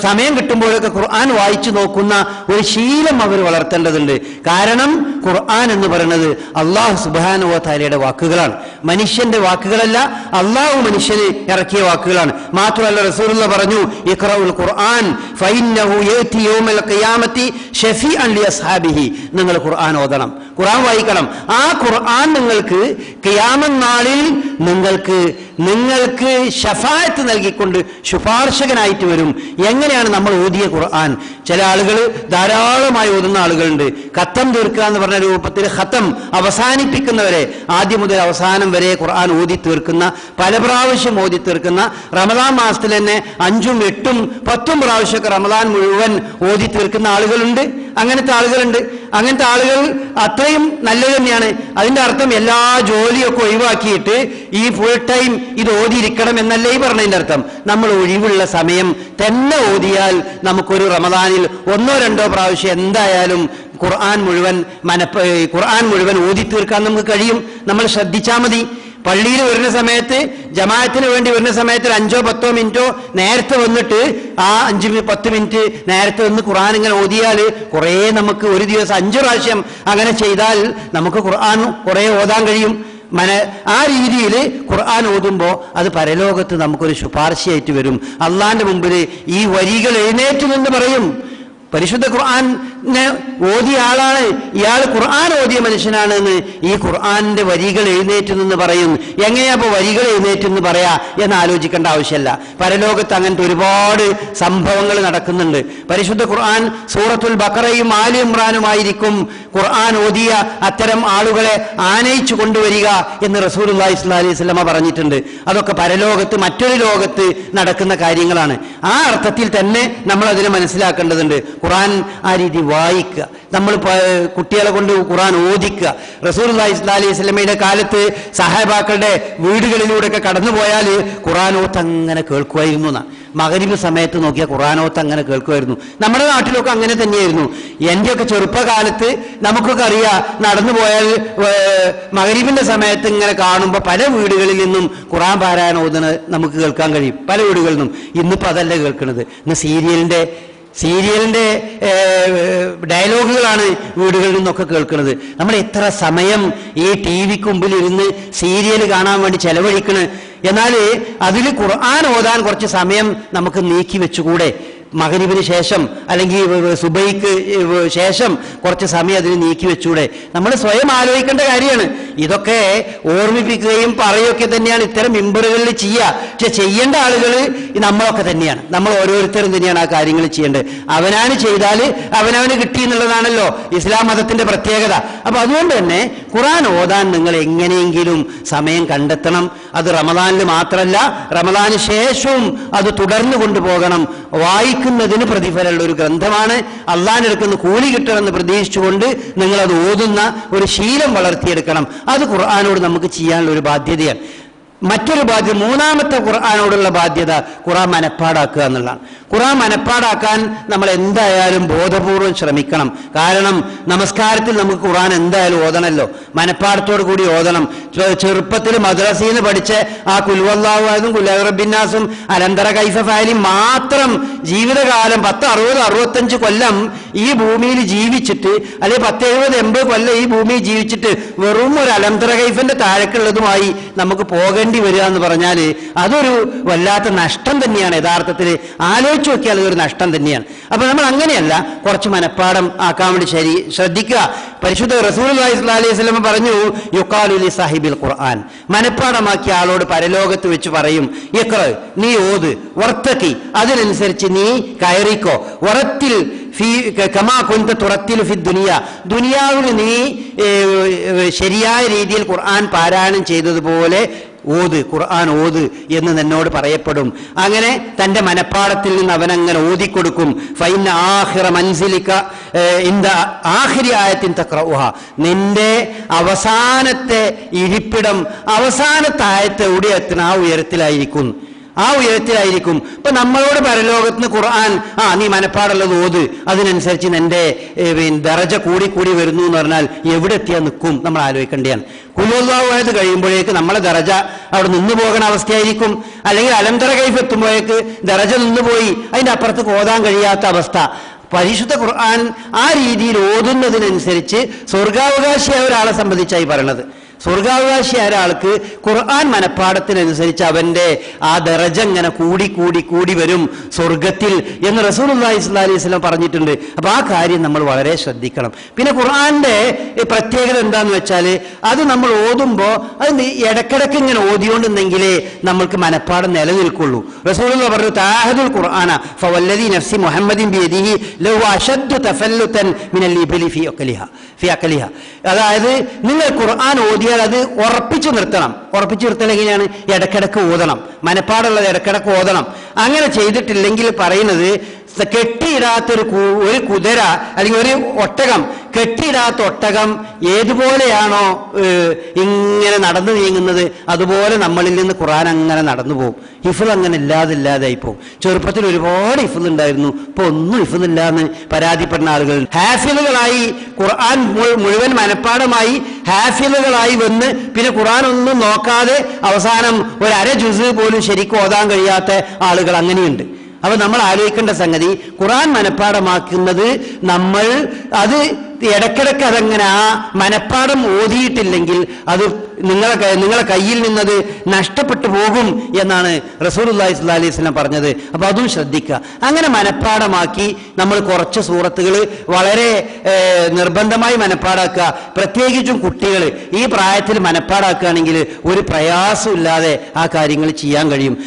സമയം കിട്ടുമ്പോഴൊക്കെ ഖുർആൻ വായിച്ചു നോക്കുന്ന ഒരു ശീലം അവർ വളർത്തേണ്ടതുണ്ട്. കാരണം ഖുർആൻ എന്ന് പറയുന്നത് അള്ളാഹു സുബ്ഹാനഹു വ തആലയുടെ വാക്കുകളാണ്, മനുഷ്യന്റെ വാക്കുകളല്ല, അള്ളാഹു മനുഷ്യന് ഇറക്കിയ വാക്കുകളാണ്. മാത്രമല്ല റസൂലുള്ളാഹി പറഞ്ഞു, ഇഖ്റഉൽ ഖുർആൻ ഫഇന്നഹു യഅതി യൗമൽ ഖിയാമത്തി ഷഫീഅൻ ലിഅസ്ഹാബിഹി. നിങ്ങൾ ഖുർആൻ ഓതണം, ഖുർആൻ വായിക്കണം. ആ ഖുർആൻ നിങ്ങൾക്ക് ഖിയാമത്ത് നാളിൽ നിങ്ങൾക്ക് ശഫാഅത്ത് നൽകിക്കൊണ്ട് ശുപാർശകനായിട്ട് വരും. എങ്ങനെയാണ് നമ്മൾ ഓതിയ ഖുർആൻ? ചില ആളുകൾ ധാരാളമായി ഓതുന്ന ആളുകളുണ്ട്. ഖത്തം തീർക്കുക എന്ന് പറഞ്ഞ രൂപത്തിൽ ഖത്തം അവസാനിപ്പിക്കുന്നവരെ, ആദ്യം മുതൽ അവസാനം വരെ ഖുർആൻ ഓതി തീർക്കുന്ന, പല പ്രാവശ്യം ഓതി തീർക്കുന്ന, റമദാൻ മാസത്തിൽ തന്നെ 5ഉം 8ഉം 10ഉം പ്രാവശ്യമൊക്കെ റമദാൻ മുഴുവൻ ഓതി തീർക്കുന്ന ആളുകളുണ്ട്. അങ്ങനത്തെ ആളുകൾ അത്രയും നല്ലത് തന്നെയാണ്. അതിന്റെ അർത്ഥം എല്ലാ ജോലിയൊക്കെ ഒഴിവാക്കിയിട്ട് ഈ ഫുൾ ടൈം ഇത് ഓതിയിരിക്കണം എന്നല്ല ഈ പറഞ്ഞതിന്റെ അർത്ഥം. നമ്മൾ ഒഴിവുള്ള സമയം തന്നെ ഓതിയാൽ നമുക്കൊരു റമദാനിൽ 1ഓ 2ഓ പ്രാവശ്യം എന്തായാലും ഖുർആൻ മുഴുവൻ ഓതി തീർക്കാൻ നമുക്ക് കഴിയും. നമ്മൾ ശ്രദ്ധിച്ചാൽ മതി. പള്ളിയിൽ വരുന്ന സമയത്ത്, ജമാഅത്തിന് വേണ്ടി വരുന്ന സമയത്ത് 5ഓ 10ഓ മിനിറ്റോ നേരത്തെ വന്നിട്ട് ആ 5-10 മിനിറ്റ് നേരത്തെ വന്ന് ഖുർആൻ ഇങ്ങനെ ഓതിയാൽ കുറേ നമുക്ക് ഒരു ദിവസം 5 പ്രാവശ്യം അങ്ങനെ ചെയ്താൽ നമുക്ക് ഖുർആൻ കുറേ ഓതാൻ കഴിയും. ആ രീതിയിൽ ഖുർആൻ ഓതുമ്പോൾ അത് പരലോകത്ത് നമുക്കൊരു ശുപാർശയായിട്ട് വരും. അള്ളാന്റെ മുമ്പിൽ ഈ വരികൾ എഴുന്നേറ്റ് നിന്ന് പറയും, പരിശുദ്ധ ഖുർആനെ ഓതിയ ആളാണ് ഇയാൾ, ഖുർആൻ ഓതിയ മനുഷ്യനാണ് എന്ന് ഈ ഖുർആന്റെ വരികൾ എഴുന്നേറ്റ് നിന്ന് പറയും. എങ്ങനെയാ അപ്പൊ വരികൾ എഴുന്നേറ്റ് എന്ന് പറയാ എന്ന് ആലോചിക്കേണ്ട ആവശ്യമല്ല. പരലോകത്ത് അങ്ങനത്തെ ഒരുപാട് സംഭവങ്ങൾ നടക്കുന്നുണ്ട്. പരിശുദ്ധ ഖുർആൻ സൂറത്തുൽ ബഖറയും ആലി ഇമ്രാനുമായിരിക്കും ഖുർആൻ ഓതിയ അത്തരം ആളുകളെ ആനയിച്ചു കൊണ്ടുവരിക എന്ന് റസൂലുള്ളാഹി സ്വല്ലല്ലാഹി അലൈഹി വസല്ലമ പറഞ്ഞിട്ടുണ്ട്. അതൊക്കെ പരലോകത്ത്, മറ്റൊരു ലോകത്ത് നടക്കുന്ന കാര്യങ്ങളാണ്. ആ അർത്ഥത്തിൽ തന്നെ നമ്മൾ അതിനെ മനസ്സിലാക്കേണ്ടതുണ്ട്. ഖുർആൻ ആ രീതി വായിക്കുക, നമ്മൾ കുട്ടികളെ കൊണ്ട് ഖുർആൻ ഓദിക്കുക. റസൂലുള്ളാഹി സ്വല്ലല്ലാഹി അലൈഹി വസല്ലമയുടെ കാലത്ത് സഹാബാക്കളുടെ വീടുകളിലൂടെയൊക്കെ കടന്നുപോയാൽ ഖുർആൻ ഓത്ത് അങ്ങനെ കേൾക്കുമായിരുന്നു എന്നാണ്. മഗ്‌രിബ് സമയത്ത് നോക്കിയാൽ ഖുർആൻ ഓത്ത് അങ്ങനെ കേൾക്കുമായിരുന്നു. നമ്മുടെ നാട്ടിലൊക്കെ അങ്ങനെ തന്നെയായിരുന്നു. എന്റെയൊക്കെ ചെറുപ്പകാലത്ത് നമുക്കൊക്കെ അറിയാം, നടന്നു പോയാൽ മഗ്‌രിബിന്റെ സമയത്ത് ഇങ്ങനെ കാണുമ്പോൾ പല വീടുകളിൽ നിന്നും ഖുർആൻ പാരായണം ഓതുന്നത് നമുക്ക് കേൾക്കാൻ കഴിയും, പല വീടുകളിൽ നിന്നും. ഇന്നിപ്പോൾ അതല്ല കേൾക്കുന്നത്. ഇന്ന് സീരിയലിന്റെ ഡയലോഗുകളാണ് വീടുകളിൽ നിന്നൊക്കെ കേൾക്കുന്നത്. നമ്മൾ എത്ര സമയം ഈ ടി-വിക്ക് മുമ്പിൽ ഇരുന്ന് സീരിയൽ കാണാൻ വേണ്ടി ചെലവഴിക്കണ്. എന്നാൽ അതിൽ ഖുർആൻ ഓതാൻ കുറച്ച് സമയം നമുക്ക് നീക്കി വെച്ചുകൂടെ? മഗ്‌രിബിന് ശേഷം അല്ലെങ്കിൽ സുബൈക്ക് ശേഷം കുറച്ച് സമയം അതിന് നീക്കി വെച്ചൂടെ? നമ്മൾ സ്വയം ആലോചിക്കേണ്ട കാര്യമാണ്. ഇതൊക്കെ ഓർമ്മിപ്പിക്കുകയും പറയുകയൊക്കെ തന്നെയാണ് ഇത്തരം മിമ്പറുകളിൽ ചെയ്യുക. പക്ഷെ ചെയ്യേണ്ട ആളുകൾ നമ്മളൊക്കെ തന്നെയാണ്, നമ്മൾ ഓരോരുത്തരും തന്നെയാണ് ആ കാര്യങ്ങൾ ചെയ്യേണ്ടത്. അവനാണ് ചെയ്താൽ അവനവന് കിട്ടി എന്നുള്ളതാണല്ലോ ഇസ്ലാം മതത്തിന്റെ പ്രത്യേകത. അപ്പൊ അതുകൊണ്ട് തന്നെ ഖുർആൻ ഓതാൻ നിങ്ങൾ എങ്ങനെയെങ്കിലും സമയം കണ്ടെത്തണം. അത് റമദാനിൽ മാത്രമല്ല, റമദാന് ശേഷവും അത് തുടർന്നു കൊണ്ടുപോകണം. വായിക്കുന്നതിന് പ്രതിഫലമുള്ള ഒരു ഗ്രന്ഥമാണ്. അള്ളാഹിന്റെ അടുക്കൽ കൂലി കിട്ടണമെന്ന് പ്രതീക്ഷിച്ചുകൊണ്ട് നിങ്ങൾ അത് ഓതുന്ന ഒരു ശീലം വളർത്തിയെടുക്കണം. അത് ഖുർആനോട് നമുക്ക് ചെയ്യാനുള്ള ഒരു ബാധ്യതയാണ്. മറ്റൊരു ബാധ്യത, മൂന്നാമത്തെ ഖുർആനോടുള്ള ബാധ്യത ഖുർആൻ മനപ്പാടാക്കുക എന്നുള്ളതാണ്. ഖുർആൻ മനപ്പാടാക്കാൻ നമ്മൾ എന്തായാലും ബോധപൂർവം ശ്രമിക്കണം. കാരണം നമസ്കാരത്തിൽ നമുക്ക് ഖുർആൻ എന്തായാലും ഓതണമല്ലോ, മനപ്പാടത്തോടു കൂടി ഓതണം. ചെറുപ്പത്തിൽ മദ്രസയിൽ നിന്ന് പഠിച്ച ആ കുൽവല്ലാഹും കുലറബിന്നാസും അലന്തര കൈഫ ഫഅലി മാത്രം ജീവിതകാലം 10-60-65 കൊല്ലം ഈ ഭൂമിയിൽ ജീവിച്ചിട്ട്, അല്ലെങ്കിൽ 10-70-80 കൊല്ലം ഈ ഭൂമിയിൽ ജീവിച്ചിട്ട് വെറും ഒരു അലന്തര കൈഫന്റെ താഴേക്കുള്ളതുമായി നമുക്ക് പോകേണ്ടി വരിക എന്ന് പറഞ്ഞാൽ അതൊരു വല്ലാത്ത നഷ്ടം തന്നെയാണ്. യഥാർത്ഥത്തിൽ ആലോചിച്ച് നോക്കിയാൽ അതൊരു നഷ്ടം തന്നെയാണ്. അപ്പൊ നമ്മൾ അങ്ങനെയല്ല, കുറച്ച് മനപ്പാടം ആക്കാൻ വേണ്ടി ശ്രദ്ധിക്കുക. പരിശുദ്ധ റസൂലുള്ളാഹി സ്വല്ലല്ലാഹി അലൈഹി വസല്ലം പറഞ്ഞു, യുഖാലു ലി സാഹിബിൽ ഖുർആൻ, മനപ്പാടമാക്കിയ ആളോട് പരലോകത്ത് വെച്ച് പറയും, ഇഖ്റ, നീ ഓത്, വർത്തഖി, അതിനനുസരിച്ച് നീ കയറിക്കോ, വറത്തിൽ കമാ കുൻത തുറത്തിലു ഫി ദുനിയ, ദുനിയാവിൽ നീ ശരിയായ രീതിയിൽ ഖുർആൻ പാരായണം ചെയ്തതുപോലെ ഓത്, ഖുർആൻ ഓത് എന്ന് എന്നോട് പറയപ്പെടും. അങ്ങനെ തന്റെ മനപ്പാടത്തിൽ നിന്ന് അവനങ്ങനെ ഓതിക്കൊടുക്കും. ഫൈന ആഖിറ മൻസിലിക ഇന്ദ ആഖിരി ആയത്തിൻ തഖറഉഹ, നിന്റെ അവസാനത്തെ ഇരിപ്പിടം, അവസാനത്തെ ആയത്ത് എവിടെ എത്തണം, ആ ഉയരത്തിലായിരിക്കും. ആ ഉയരത്തിലായിരിക്കും. ഇപ്പൊ നമ്മളോട് പരലോകത്ത് നിന്ന് ഖുർആൻ നീ മനപ്പാടുള്ളത് ഓത്, അതിനനുസരിച്ച് നിന്റെ ദറജ കൂടി കൂടി വരുന്നു എന്ന് പറഞ്ഞാൽ എവിടെ എത്തിയാൽ നിൽക്കും നമ്മൾ ആലോചിക്കേണ്ടതാണ്. കുലുവല്ലാഹു കഴിയുമ്പോഴേക്ക് നമ്മളെ ദറജ അവിടെ നിന്നു പോകുന്ന അവസ്ഥയായിരിക്കും. അല്ലെങ്കിൽ അലംതറ കൈഫ് എത്തുമ്പോഴേക്ക് ദറജ നിന്നുപോയി, അതിന്റെ അപ്പുറത്ത് ഓതാൻ കഴിയാത്ത അവസ്ഥ. പരിശുദ്ധ ഖുർആൻ ആ രീതിയിൽ ഓതുന്നതിനനുസരിച്ച് സ്വർഗാവകാശിയായ ഒരാളെ സംബന്ധിച്ചായി പറയണത്. സ്വർഗാവകാശിയായ ഒരാൾക്ക് ഖുർആൻ മനപ്പാടത്തിനനുസരിച്ച് അവന്റെ ആ ദറജ ഇങ്ങനെ കൂടി കൂടി കൂടി വരും സ്വർഗത്തിൽ എന്ന് റസൂലുള്ളാഹി സ്വല്ലല്ലാഹി അലൈഹി വസല്ലം പറഞ്ഞിട്ടുണ്ട്. അപ്പൊ ആ കാര്യം നമ്മൾ വളരെ ശ്രദ്ധിക്കണം. പിന്നെ ഖുർആന്റെ പ്രത്യേകത എന്താന്ന് വെച്ചാൽ അത് നമ്മൾ ഓതുമ്പോൾ അത് ഇടക്കിടക്ക് ഇങ്ങനെ ഓതിയോണ്ടെന്നെങ്കിലേ നമ്മൾക്ക് മനപ്പാടം നിലനിൽക്കുള്ളൂ. റസൂലുള്ളാഹി പറഞ്ഞു താഹദുൽ ഖുർആന ഫവല്ലദി നഫ്സി മുഹമ്മദിൻ ബിയദിഹി ലഹു അശദ്ദു തഫല്ലുതൻ മിനൽ ഇബ്ലി ഫി അഖലിഹ. അതായത് നിങ്ങൾ ഖുർആൻ ഓതിയാൽ അത് ഉറപ്പിച്ചു നിർത്തണം. ഉറപ്പിച്ചു നിർത്തൽ എങ്ങനെയാണ്? ഇടക്കിടക്ക് ഓതണം, മനപ്പാടുള്ളത് ഇടക്കിടക്ക് ഓതണം. അങ്ങനെ ചെയ്തിട്ടില്ലെങ്കിൽ പറയുന്നത് കെട്ടിയിടാത്തൊരു കുതിര അല്ലെങ്കിൽ ഒരു ഒട്ടകം, കെട്ടിയിടാത്ത ഒട്ടകം ഏതുപോലെയാണോ ഇങ്ങനെ നടന്നു നീങ്ങുന്നത് അതുപോലെ നമ്മളിൽ നിന്ന് ഖുർആൻ അങ്ങനെ നടന്നു പോകും. ഹിഫ്ള് അങ്ങനെ ഇല്ലാതായി പോകും. ചെറുപ്പത്തിൽ ഒരുപാട് ഹിഫ്ള് ഉണ്ടായിരുന്നു, ഇപ്പൊ ഒന്നും ഹിഫ്ള് ഇല്ലാന്ന് പരാതിപ്പെടുന്ന ആളുകൾ. ഹാഫിളുകളായി ഖുർആൻ മുഴുവൻ മനപ്പാടമായി ഹാഫിളുകളായി വന്ന് പിന്നെ ഖുർആൻ ഒന്നും നോക്കാതെ അവസാനം ഒരു അര ജുസ് പോലും ശരിക്കും ഓതാൻ കഴിയാത്ത ആളുകൾ അങ്ങനെയുണ്ട്. അപ്പൊ നമ്മൾ ആലോചിക്കേണ്ട സംഗതി, ഖുർആൻ മനപ്പാടമാക്കുന്നത് നമ്മൾ അത് ഇടക്കിടക്ക് അതങ്ങനെ ആ മനപ്പാടം ഓതിയിട്ടില്ലെങ്കിൽ അത് നിങ്ങളെ കയ്യിൽ നിന്നത് നഷ്ടപ്പെട്ടു പോകും എന്നാണ് റസൂലുള്ളാഹി സ്വല്ലല്ലാഹി അലൈഹി വസല്ലം പറഞ്ഞത്. അപ്പൊ അതും ശ്രദ്ധിക്കുക. അങ്ങനെ മനപ്പാടമാക്കി നമ്മൾ കുറച്ച് സൂറത്തുകൾ വളരെ നിർബന്ധമായി മനപ്പാടാക്കുക. പ്രത്യേകിച്ചും കുട്ടികൾ ഈ പ്രായത്തിൽ മനപ്പാടാക്കുകയാണെങ്കിൽ ഒരു പ്രയാസമില്ലാതെ ആ കാര്യങ്ങൾ ചെയ്യാൻ കഴിയും.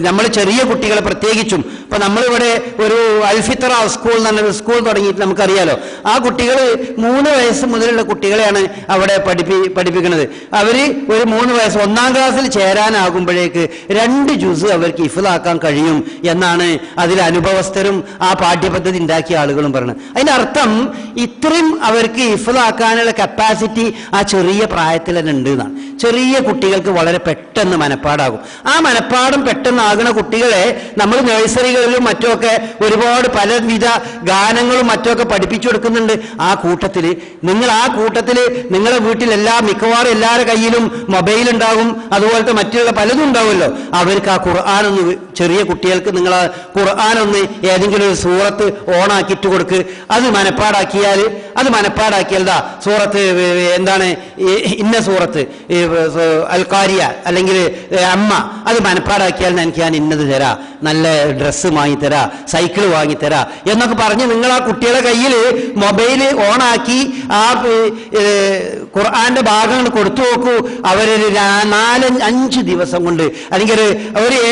നമ്മൾ ചെറിയ കുട്ടികളെ പ്രത്യേകിച്ചും ഇപ്പൊ നമ്മളിവിടെ ഒരു അൽഫിത്ര സ്കൂൾ എന്ന് പറഞ്ഞ സ്കൂൾ തുടങ്ങിയിട്ട് നമുക്കറിയാലോ. ആ കുട്ടികൾ 3 വയസ്സ് മുതലുള്ള കുട്ടികളെയാണ് അവിടെ പഠിപ്പിക്കുന്നത്. അവര് ഒരു 3 വയസ്സ് 1-ാം ക്ലാസ്സിൽ ചേരാനാകുമ്പോഴേക്ക് 2 ജുസ് അവർക്ക് ഹിഫ്ളാക്കാൻ കഴിയും എന്നാണ് അതിൽ അനുഭവസ്ഥരും ആ പാഠ്യപദ്ധതി ഉണ്ടാക്കിയ ആളുകളും പറയുന്നത്. അതിന്റെ അർത്ഥം ഇത്രയും അവർക്ക് ഹിഫ്ളാക്കാനുള്ള കപ്പാസിറ്റി ആ ചെറിയ പ്രായത്തിൽ തന്നെ ഉണ്ട് എന്നാണ്. ചെറിയ കുട്ടികൾക്ക് വളരെ പെട്ടെന്ന് മനപ്പാടാകും. ആ മനപ്പാടം പെട്ടെന്നാകുന്ന കുട്ടികളെ നമ്മൾ നഴ്സറികളിലും മറ്റുമൊക്കെ ഒരുപാട് പലവിധ ഗാനങ്ങളും മറ്റുമൊക്കെ പഠിപ്പിച്ചു കൊടുക്കുന്നുണ്ട്. ആ കൂട്ടത്തിൽ നിങ്ങളെ വീട്ടിലെല്ലാം മിക്കവാറും എല്ലാവരുടെ കയ്യിലും മൊബൈൽ ഉണ്ടാകും, അതുപോലത്തെ മറ്റുള്ള പലതും ഉണ്ടാവുമല്ലോ. അവർക്ക് ആ ഖുർആനൊന്ന് ചെറിയ കുട്ടികൾക്ക് നിങ്ങൾ ആ ഖുർആനൊന്ന് ഏതെങ്കിലും ഒരു സൂറത്ത് ഓണാക്കിയിട്ട് കൊടുക്ക്. അത് മനപ്പാടാക്കിയാൽ സൂറത്ത് എന്താണ് ഇന്ന സൂറത്ത് അൽ ഖാരിയ അല്ലെങ്കിൽ അമ്മ, അത് മനപ്പാടാക്കിയാൽ എനിക്ക് ഞാൻ ഇന്നത് തരാ, നല്ല ഡ്രസ്സ് വാങ്ങിത്തരാ, സൈക്കിൾ വാങ്ങിത്തരാ എന്നൊക്കെ പറഞ്ഞ് നിങ്ങൾ ആ കുട്ടികളുടെ കയ്യിൽ മൊബൈൽ ഓണാക്കി ആ ഖുർആന്റെ ഭാഗങ്ങൾ കൊടുത്തു നോക്കൂ. അവരൊരു 4-5 ദിവസം കൊണ്ട് അല്ലെങ്കിൽ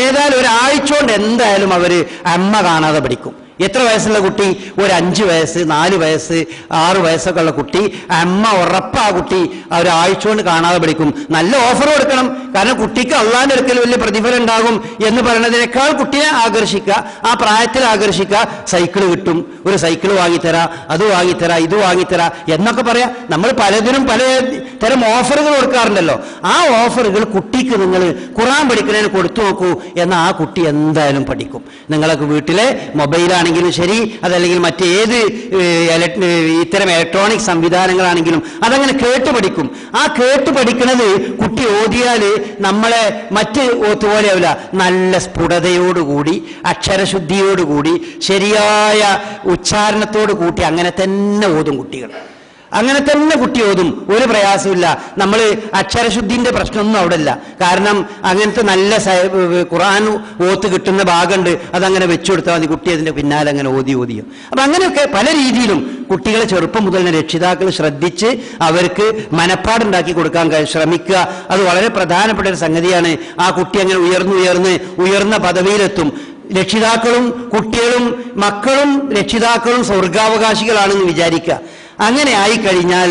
ഏതായാലും ഒരാഴ്ച കൊണ്ട് എന്തായാലും അവര് അമ്മ കാണാതെ പഠിക്കും. എത്ര വയസ്സുള്ള കുട്ടി? ഒരു 5 വയസ്സ് 4 വയസ്സ് 6 വയസ്സൊക്കെ ഉള്ള കുട്ടി അമ്മ ഉറപ്പാ കുട്ടി ഒരാഴ്ച കൊണ്ട് കാണാതെ പഠിക്കും. നല്ല ഓഫർ കൊടുക്കണം. കാരണം കുട്ടിക്ക് അള്ളാന്റെ അടുക്കൽ വലിയ പ്രതിഫലം ഉണ്ടാകും എന്ന് പറയുന്നതിനേക്കാൾ കുട്ടിയെ ആകർഷിക്കുക, ആ പ്രായത്തിൽ ആകർഷിക്കുക. സൈക്കിൾ കിട്ടും, ഒരു സൈക്കിൾ വാങ്ങിത്തരാ, അത് വാങ്ങിത്തരാ, ഇത് വാങ്ങിത്തരാ എന്നൊക്കെ പറയാം. നമ്മൾ പലതിനും പല തരം ഓഫറുകൾ കൊടുക്കാറുണ്ടല്ലോ. ആ ഓഫറുകൾ കുട്ടിക്ക് നിങ്ങൾ ഖുർആൻ പഠിക്കുന്നതിന് കൊടുത്തു നോക്കൂ എന്നാൽ ആ കുട്ടി എന്തായാലും പഠിക്കും. നിങ്ങൾക്ക് വീട്ടിലെ മൊബൈലാണ് ാണെങ്കിലും ശരി, അതല്ലെങ്കിൽ മറ്റേത് ഇത്തരം ഇലക്ട്രോണിക് സംവിധാനങ്ങളാണെങ്കിലും അതങ്ങനെ കേട്ട് പഠിക്കും. ആ കേട്ട് പഠിക്കുന്നത് കുട്ടി ഓതിയാല് നമ്മളെ മറ്റ് ഓത്തുപോലെയാവില്ല, നല്ല സ്ഫുടതയോടുകൂടി അക്ഷരശുദ്ധിയോടുകൂടി ശരിയായ ഉച്ചാരണത്തോടു കൂട്ടി അങ്ങനെ തന്നെ ഓതും കുട്ടികൾ. അങ്ങനെ തന്നെ കുട്ടി ഓതും, ഒരു പ്രയാസമില്ല. നമ്മൾ അക്ഷരശുദ്ധിന്റെ പ്രശ്നമൊന്നും അവിടെ ഇല്ല. കാരണം അങ്ങനത്തെ നല്ല ഖുർആൻ ഓത്ത് കിട്ടുന്ന ഭാഗമുണ്ട്, അതങ്ങനെ വെച്ചു കൊടുത്താൽ മതി. കുട്ടി അതിന്റെ പിന്നാലെ അങ്ങനെ ഓതിയും. അപ്പൊ അങ്ങനെയൊക്കെ പല രീതിയിലും കുട്ടികളെ ചെറുപ്പം മുതൽ തന്നെ രക്ഷിതാക്കൾ ശ്രദ്ധിച്ച് അവർക്ക് മനപ്പാടുണ്ടാക്കി കൊടുക്കാൻ ശ്രമിക്കുക. അത് വളരെ പ്രധാനപ്പെട്ട ഒരു സംഗതിയാണ്. ആ കുട്ടി അങ്ങനെ ഉയർന്ന പദവിയിലെത്തും. രക്ഷിതാക്കളും കുട്ടികളും മക്കളും രക്ഷിതാക്കളും സ്വർഗാവകാശികളാണെന്ന് വിചാരിക്കുക. അങ്ങനെ ആയിക്കഴിഞ്ഞാൽ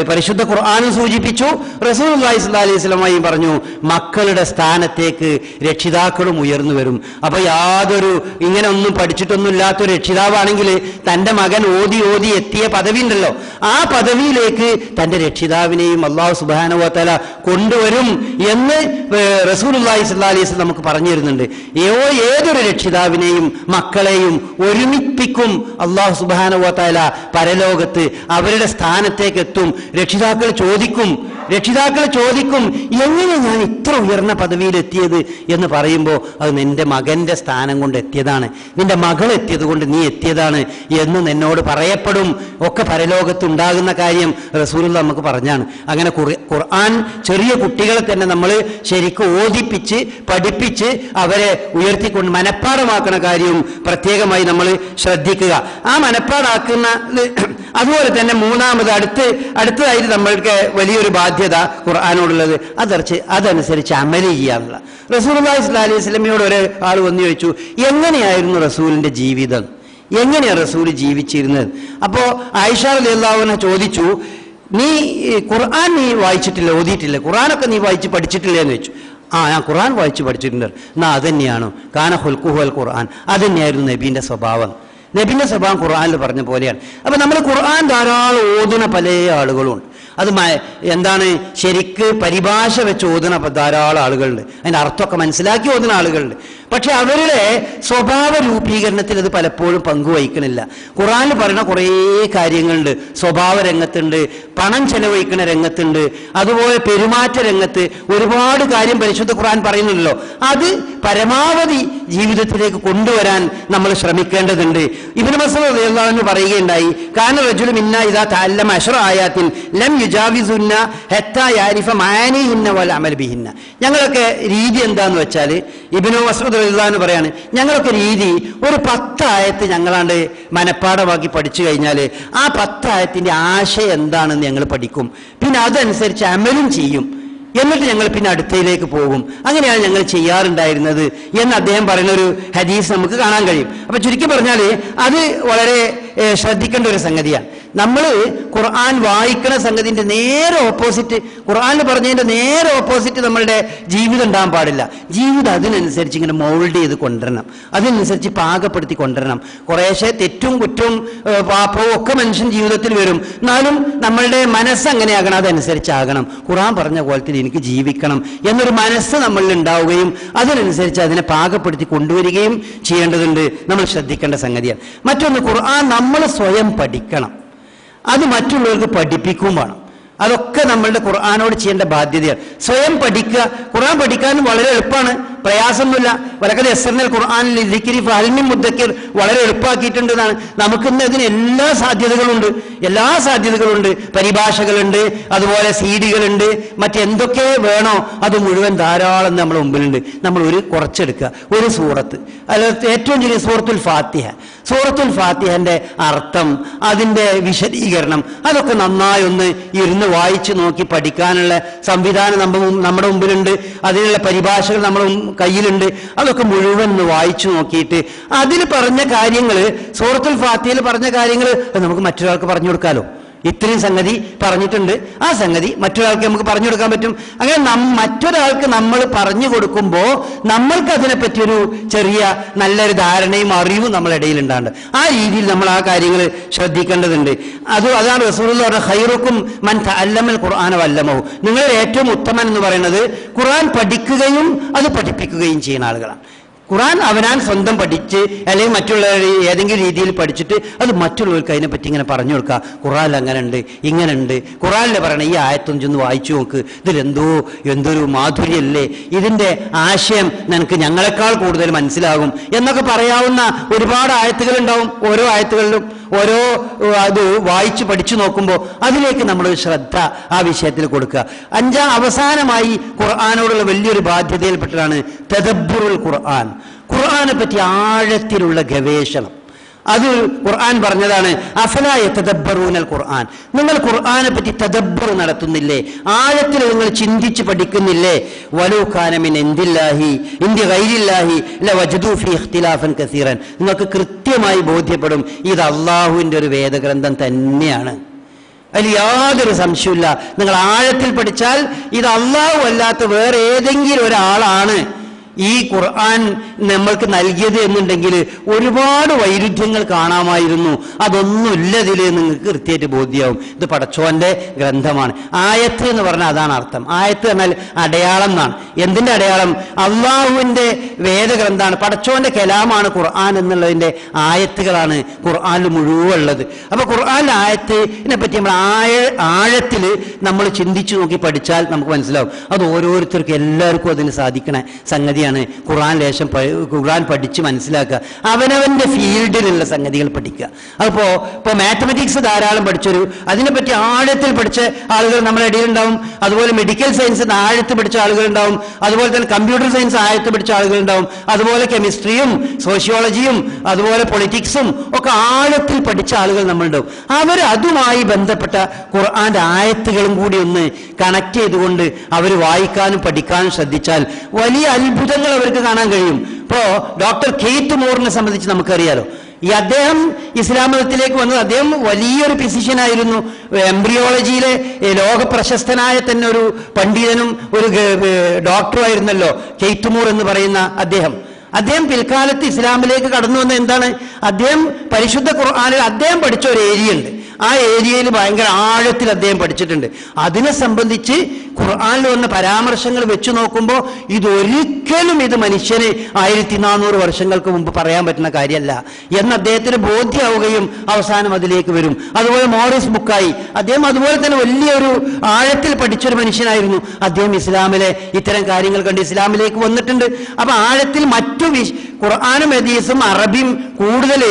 പരിശുദ്ധ ഖുർആനും സൂചിപ്പിച്ചു, റസൂലുള്ളാഹി സ്വല്ലല്ലാഹി അലൈഹി വസല്ലമയും പറഞ്ഞു, മക്കളുടെ സ്ഥാനത്തേക്ക് രക്ഷിതാക്കളും ഉയർന്നു വരും. അപ്പൊ യാതൊരു ഇങ്ങനെ ഒന്നും പഠിച്ചിട്ടൊന്നും ഇല്ലാത്തൊരു രക്ഷിതാവാണെങ്കിൽ തൻ്റെ മകൻ ഓതി എത്തിയ പദവി ഉണ്ടല്ലോ, ആ പദവിയിലേക്ക് തൻ്റെ രക്ഷിതാവിനെയും അല്ലാഹു സുബ്ഹാനഹു വ തആല കൊണ്ടുവരും എന്ന് റസൂലുള്ളാഹി സ്വല്ലല്ലാഹി അലൈഹി വസല്ലം നമുക്ക് പറഞ്ഞു തരുന്നുണ്ട്. ഏതൊരു രക്ഷിതാവിനെയും മക്കളെയും ഒരുമിപ്പിക്കും അല്ലാഹു സുബ്ഹാനഹു വ തആല പരലോക അവരുടെ സ്ഥാനത്തേക്ക് എത്തും. രക്ഷിതാക്കൾ ചോദിക്കും എങ്ങനെ ഞാൻ ഇത്ര ഉയർന്ന പദവിയിൽ എത്തിയത് എന്ന് പറയുമ്പോൾ അത് നിന്റെ മകന്റെ സ്ഥാനം കൊണ്ട് എത്തിയതാണ്, നിന്റെ മകൾ എത്തിയത് കൊണ്ട് നീ എത്തിയതാണ് എന്ന് നിന്നോട് പറയപ്പെടും. ഒക്കെ പരലോകത്ത് ഉണ്ടാകുന്ന കാര്യം റസൂലുള്ള നമുക്ക് പറഞ്ഞാണ്. അങ്ങനെ ഖുർആൻ ചെറിയ കുട്ടികളെ തന്നെ നമ്മൾ ശരിക്കും ഓദിപ്പിച്ച് പഠിപ്പിച്ച് അവരെ ഉയർത്തിക്കൊണ്ട് മനഃപ്പാടമാക്കുന്ന കാര്യവും പ്രത്യേകമായി നമ്മൾ ശ്രദ്ധിക്കുക. ആ മനഃപ്പാടാക്കുന്ന അതുപോലെ തന്നെ മൂന്നാമത് അടുത്തതായിട്ട് നമ്മൾക്ക് വലിയൊരു ബാധ്യത ഖുർആനോടുള്ളത് അതനുസരിച്ച് അമല് ചെയ്യാനുള്ള. റസൂലുള്ളാഹി സ്വല്ലല്ലാഹി അലൈഹി വസല്ലമയോട് ഒരാൾ വന്നു ചോദിച്ചു, എങ്ങനെയായിരുന്നു റസൂലിന്റെ ജീവിതം, എങ്ങനെയാണ് റസൂൽ ജീവിച്ചിരുന്നത്? അപ്പോ ആയിഷ റളിയല്ലാഹു അൻഹ ചോദിച്ചു, നീ ഖുർആൻ നീ വായിച്ചിട്ടില്ല, ഓതിയിട്ടില്ല, ഖുർആനൊക്കെ നീ വായിച്ച് പഠിച്ചിട്ടില്ല എന്ന് വെച്ചു. ഞാൻ ഖുർആൻ വായിച്ച് പഠിച്ചിട്ടുണ്ട്. എന്നാ അതന്നെയാണോ? കാന ഖുൽഖുഹു അൽ ഖുർആൻ, അതന്നെയായിരുന്നു നബീന്റെ സ്വഭാവം. നബിന്റെ സ്വഭാവം ഖുർആനിൽ പറഞ്ഞ പോലെയാണ്. അപ്പൊ നമ്മൾ ഖുർആൻ ധാരാളം ഓതുന്ന പല ആളുകളുണ്ട്. അത് എന്താണ് ശരിക്ക് പരിഭാഷ വെച്ച് ഓതുന്ന ധാരാളം ആളുകളുണ്ട്, അതിന്റെ അർത്ഥമൊക്കെ മനസ്സിലാക്കി ഓതുന്ന ആളുകളുണ്ട്. പക്ഷെ അവരുടെ സ്വഭാവ രൂപീകരണത്തിൽ അത് പലപ്പോഴും പങ്കുവഹിക്കണില്ല. ഖുർആനിൽ പറയുന്ന കുറേ കാര്യങ്ങളുണ്ട്, സ്വഭാവ രംഗത്തുണ്ട്, പണം ചെലവഴിക്കുന്ന രംഗത്തുണ്ട്, അതുപോലെ പെരുമാറ്റ രംഗത്ത് ഒരുപാട് കാര്യം പരിശുദ്ധ ഖുർആൻ പറയുന്നുണ്ടല്ലോ. അത് പരമാവധി ജീവിതത്തിലേക്ക് കൊണ്ടുവരാൻ നമ്മൾ ശ്രമിക്കേണ്ടതുണ്ട്. ഇബ്നു മസ്ഊദ് റളിയല്ലാഹു അൻഹു പറയുകയുണ്ടായി, കാന റജുലു മിന്നാ ഇദാ തഅല്ലമ അശ്റ ആയാത്തിൻ ലം യുജാവിസുന്ന ഹത്താ യഅരിഫ മആനിഹിന്ന വൽ അമൽ ബിഹിന്ന. ഞങ്ങളൊക്കെ രീതി എന്താന്ന് വെച്ചാൽ, ഇബ്നു മസ്ഊദ് റളിയല്ലാഹു അൻഹു പറയാണ്, ഞങ്ങളൊക്കെ രീതി ഒരു 10 ആയത്ത് ഞങ്ങളാണ്ട് മനഃപ്പാഠമാക്കി പഠിച്ചു കഴിഞ്ഞാൽ ആ 10 ആയത്തിന്റെ ആശയം എന്താണെന്ന് ഞങ്ങൾ പഠിക്കും, പിന്നെ അതനുസരിച്ച് അമലും ചെയ്യും, എന്നിട്ട് ഞങ്ങൾ പിന്നെ അടുത്തയിലേക്ക് പോകും. അങ്ങനെയാണ് ഞങ്ങൾ ചെയ്യാറുണ്ടായിരുന്നത് എന്ന് അദ്ദേഹം പറയുന്ന ഒരു ഹദീസ് നമുക്ക് കാണാൻ കഴിയും. അപ്പൊ ചുരുക്കി പറഞ്ഞാൽ അത് വളരെ ശ്രദ്ധിക്കേണ്ട ഒരു സംഗതിയാണ്. നമ്മൾ ഖുർആൻ വായിക്കുന്ന സംഗതിന്റെ നേരെ ഓപ്പോസിറ്റ്, ഖുർആനിൽ പറഞ്ഞതിന്റെ നേരെ ഓപ്പോസിറ്റ് നമ്മളുടെ ജീവിതം ഉണ്ടാകാൻ പാടില്ല. ജീവിതം അതിനനുസരിച്ച് ഇങ്ങനെ മോൾഡ് ചെയ്ത് കൊണ്ടുവരണം, അതിനനുസരിച്ച് പാകപ്പെടുത്തി കൊണ്ടുവരണം. കുറേശ്ശെ തെറ്റും കുറ്റവും പാപവും ഒക്കെ മനുഷ്യൻ ജീവിതത്തിൽ വരും, എന്നാലും നമ്മളുടെ മനസ്സ് അങ്ങനെയാകണം, അതനുസരിച്ചാകണം. ഖുർആൻ പറഞ്ഞ പോലത്തിൽ എനിക്ക് ജീവിക്കണം എന്നൊരു മനസ്സ് നമ്മളിൽ ഉണ്ടാവുകയും അതിനനുസരിച്ച് അതിനെ പാകപ്പെടുത്തി കൊണ്ടുവരികയും ചെയ്യേണ്ടതുണ്ട്. നമ്മൾ ശ്രദ്ധിക്കേണ്ട സംഗതിയാണ്. മറ്റൊന്ന്, ഖുർആൻ നമ്മൾ സ്വയം പഠിക്കണം, അത് മറ്റുള്ളവർക്ക് പഠിപ്പിക്കുകയും വേണം. അതൊക്കെ നമ്മളുടെ ഖുർആനോട് ചെയ്യേണ്ട ബാധ്യതയാണ്. സ്വയം പഠിക്കുക. ഖുർആൻ പഠിക്കാനും വളരെ എളുപ്പമാണ്, പ്രയാസമൊന്നുമില്ല. വലഖദ് യസ്സർനൽ ഖുർആന ലിദ്ദിക്രി ഫഹൽ മിൻ മുദ്ദക്കിർ, വളരെ എളുപ്പമാക്കിയിട്ടുണ്ട് എന്നാണ്. നമുക്കിന്ന് ഇതിന് എല്ലാ സാധ്യതകളുണ്ട്. പരിഭാഷകളുണ്ട്, അതുപോലെ സീഡികളുണ്ട്, മറ്റെന്തൊക്കെ വേണോ അത് മുഴുവൻ ധാരാളം നമ്മുടെ മുമ്പിലുണ്ട്. നമ്മൾ കുറച്ചെടുക്കുക, ഒരു സൂറത്ത്, അല്ല ഏറ്റവും ചെറിയ സൂറത്തുൽ ഫാത്തിഹന്റെ അർത്ഥം, അതിന്റെ വിശദീകരണം, അതൊക്കെ നന്നായി ഒന്ന് ഇരുന്ന് വായിച്ചു നോക്കി പഠിക്കാനുള്ള സംവിധാനം നമ്മുടെ മുമ്പിലുണ്ട്. അതിനുള്ള പരിഭാഷകൾ നമ്മുടെ കയ്യിലുണ്ട്. അതൊക്കെ മുഴുവൻ വായിച്ചു നോക്കിയിട്ട് അതിൽ പറഞ്ഞ കാര്യങ്ങൾ, സൂറത്തുൽ ഫാത്തിഹയിൽ പറഞ്ഞ കാര്യങ്ങൾ നമുക്ക് മറ്റൊരാൾക്ക് പറഞ്ഞു കൊടുക്കാലോ. ഇത്രയും സംഗതി പറഞ്ഞിട്ടുണ്ട്, ആ സംഗതി മറ്റൊരാൾക്ക് നമുക്ക് പറഞ്ഞു കൊടുക്കാൻ പറ്റും. അങ്ങനെ മറ്റൊരാൾക്ക് നമ്മൾ പറഞ്ഞു കൊടുക്കുമ്പോൾ നമ്മൾക്ക് അതിനെപ്പറ്റിയൊരു ചെറിയ നല്ലൊരു ധാരണയും അറിവും നമ്മുടെ ഇടയിൽ ഉണ്ടാണ്ട്. ആ രീതിയിൽ നമ്മൾ ആ കാര്യങ്ങൾ ശ്രദ്ധിക്കേണ്ടതുണ്ട്. അതാണ് റസൂലുള്ളാഹി പറഞ്ഞ ഖൈറുക്കും മൻ തഅല്ലമൽ ഖുർആന വഅല്ലമഹു. നിങ്ങളിൽ ഏറ്റവും ഉത്തമൻ എന്ന് പറയുന്നത് ഖുർആൻ പഠിക്കുകയും അത് പഠിപ്പിക്കുകയും ചെയ്യുന്ന ആളുകളാണ്. ഖുർആൻ അവനാൻ സ്വന്തം പഠിച്ച് അല്ലെങ്കിൽ മറ്റുള്ളവർ ഏതെങ്കിലും രീതിയിൽ പഠിച്ചിട്ട് അത് മറ്റുള്ളവർക്ക് അതിനെപ്പറ്റി ഇങ്ങനെ പറഞ്ഞു കൊടുക്കുക. ഖുർആനിൽ അങ്ങനെ ഉണ്ട്, ഇങ്ങനെ ഉണ്ട്, ഖുർആനിൽ പറയണ ഈ ആയത്തൊന്ന് ചെന്ന് വായിച്ചു നോക്ക്, എന്തൊരു മാധുര്യല്ലേ, ഇതിന്റെ ആശയം നിനക്ക് ഞങ്ങളെക്കാൾ കൂടുതൽ മനസ്സിലാകും എന്നൊക്കെ പറയാവുന്ന ഒരുപാട് ആയത്തുകൾ ഉണ്ടാവും. ഓരോ ആയത്തുകളിലും ഓരോ അത് വായിച്ച് പഠിച്ചു നോക്കുമ്പോൾ അതിലേക്ക് നമ്മൾ ശ്രദ്ധ ആ വിഷയത്തിൽ കൊടുക്കുക. അവസാനമായി ഖുർആനോടുള്ള വലിയൊരു ബാധ്യതയിൽപ്പെട്ടതാണ് തദബ്ബുറുൽ ഖുർആൻ. ഖുർആനെ പറ്റി ആഴത്തിലുള്ള ഗവേഷണം. അത് ഖുർആൻ പറഞ്ഞതാണ്, അഫലാ യതദബ്ബറൂനൽ ഖുർആൻ, നിങ്ങൾ ഖുർആനെ പറ്റി തദബ്ബർ നടത്തുന്നില്ലേ, ആഴത്തിൽ നിങ്ങൾ ചിന്തിച്ച് പഠിക്കുന്നില്ലേ? വലൗ കാന മിൻ ഇൻദില്ലാഹി ഇൻദി ഗൈരില്ലാഹി ലവജദൂ ഫീ ഇഖ്തിലാഫൻ കസീറൻ, നിങ്ങൾക്ക് കൃത്യമായി ബോധ്യപ്പെടും ഇത് അള്ളാഹുവിൻ്റെ ഒരു വേദഗ്രന്ഥം തന്നെയാണ്, അതിൽ യാതൊരു സംശയമില്ല. നിങ്ങൾ ആഴത്തിൽ പഠിച്ചാൽ ഇത് അള്ളാഹു അല്ലാത്ത വേറെ ഏതെങ്കിലും ഒരാളാണ് ഈ ഖുർആൻ നമ്മൾക്ക് നൽകിയത് എന്നുണ്ടെങ്കിൽ ഒരുപാട് വൈരുദ്ധ്യങ്ങൾ കാണാമായിരുന്നു. അതൊന്നുമില്ലതിൽ നിങ്ങൾക്ക് കൃത്യമായിട്ട് ബോധ്യമാവും ഇത് പടച്ചോന്റെ ഗ്രന്ഥമാണ്. ആയത്ത് എന്ന് പറഞ്ഞാൽ അതാണ് അർത്ഥം. ആയത്ത് എന്നാൽ അടയാളം എന്നാണ്. എന്തിന്റെ അടയാളം? അള്ളാഹുവിന്റെ വേദഗ്രന്ഥമാണ്, പടച്ചോന്റെ കലാമാണ് ഖുർആൻ എന്നുള്ളതിന്റെ ആയത്തുകളാണ് ഖുർആനിൽ മുഴുവൻ ഉള്ളത്. അപ്പൊ ഖുർആനിലെ ആയത്തിനെ പറ്റി നമ്മൾ ആഴത്തിൽ നമ്മൾ ചിന്തിച്ചു നോക്കി പഠിച്ചാൽ നമുക്ക് മനസ്സിലാവും. അത് ഓരോരുത്തർക്കും എല്ലാവർക്കും അതിന് സാധിക്കണ സംഗതി. ഖുർആൻ പഠിച്ച് മനസ്സിലാക്കുക, അവനവന്റെ ഫീൽഡിലുള്ള സംഗതികൾ പഠിക്കുക. അപ്പോൾ മാത്തമാറ്റിക്സ് ധാരാളം പഠിച്ചൊരു അതിനെപ്പറ്റി ആഴത്തിൽ പഠിച്ച ആളുകൾ നമ്മുടെ ഇടയിലുണ്ടാവും. അതുപോലെ മെഡിക്കൽ സയൻസ് ആഴത്തിൽ പഠിച്ച ആളുകളുണ്ടാവും. അതുപോലെ തന്നെ കമ്പ്യൂട്ടർ സയൻസ് ആഴത്തിൽ പഠിച്ച ആളുകളുണ്ടാവും. അതുപോലെ കെമിസ്ട്രിയും സോഷ്യോളജിയും അതുപോലെ പൊളിറ്റിക്സും ഒക്കെ ആഴത്തിൽ പഠിച്ച ആളുകൾ നമ്മളുണ്ടാവും. അവർ അതുമായി ബന്ധപ്പെട്ട ഖുർആന്റെ ആയത്തുകളും കൂടി ഒന്ന് കണക്ട് ചെയ്തുകൊണ്ട് അവർ വായിക്കാനും പഠിക്കാനും ശ്രദ്ധിച്ചാൽ വലിയ അത്ഭുതങ്ങൾ അവർക്ക് കാണാൻ കഴിയും. ഇപ്പോ ഡോക്ടർ കെയ്ത്ത് മൂറിനെ സംബന്ധിച്ച് നമുക്കറിയാലോ. ഈ അദ്ദേഹം ഇസ്ലാം മതത്തിലേക്ക് വന്നത്, അദ്ദേഹം വലിയൊരു ഫിസിഷ്യനായിരുന്നു. എംബ്രിയോളജിയിലെ ലോക പ്രശസ്തനായ തന്നെ ഒരു പണ്ഡിതനും ഒരു ഡോക്ടറും ആയിരുന്നല്ലോ കെയ്ത്ത് മൂർ എന്ന് പറയുന്ന അദ്ദേഹം. പിൽക്കാലത്ത് ഇസ്ലാമിലേക്ക് കടന്നു വന്ന എന്താണ്? അദ്ദേഹം പരിശുദ്ധ ഖുർആനിൽ അദ്ദേഹം പഠിച്ച ഒരു ഏരിയ ഉണ്ട്. ആ ഏരിയയിൽ ഭയങ്കര ആഴത്തിൽ അദ്ദേഹം പഠിച്ചിട്ടുണ്ട്. അതിനെ സംബന്ധിച്ച് ഖുർആനിൽ വന്ന പരാമർശങ്ങൾ വെച്ച് നോക്കുമ്പോൾ ഇതൊരിക്കലും ഇത് മനുഷ്യന് 1400 വർഷങ്ങൾക്ക് മുമ്പ് പറയാൻ പറ്റുന്ന കാര്യമല്ല എന്ന് അദ്ദേഹത്തിന് ബോധ്യമാവുകയും അവസാനം അതിലേക്ക് വരും. അതുപോലെ മോറിസ് ബുക്കായി, അദ്ദേഹം അതുപോലെ തന്നെ വലിയൊരു ആഴത്തിൽ പഠിച്ചൊരു മനുഷ്യനായിരുന്നു. അദ്ദേഹം ഇസ്ലാമിലെ ഇത്തരം കാര്യങ്ങൾ കണ്ട് ഇസ്ലാമിലേക്ക് വന്നിട്ടുണ്ട്. അപ്പൊ ആഴത്തിൽ മറ്റു ഖുർആനും ഹദീസും അറബിയും കൂടുതൽ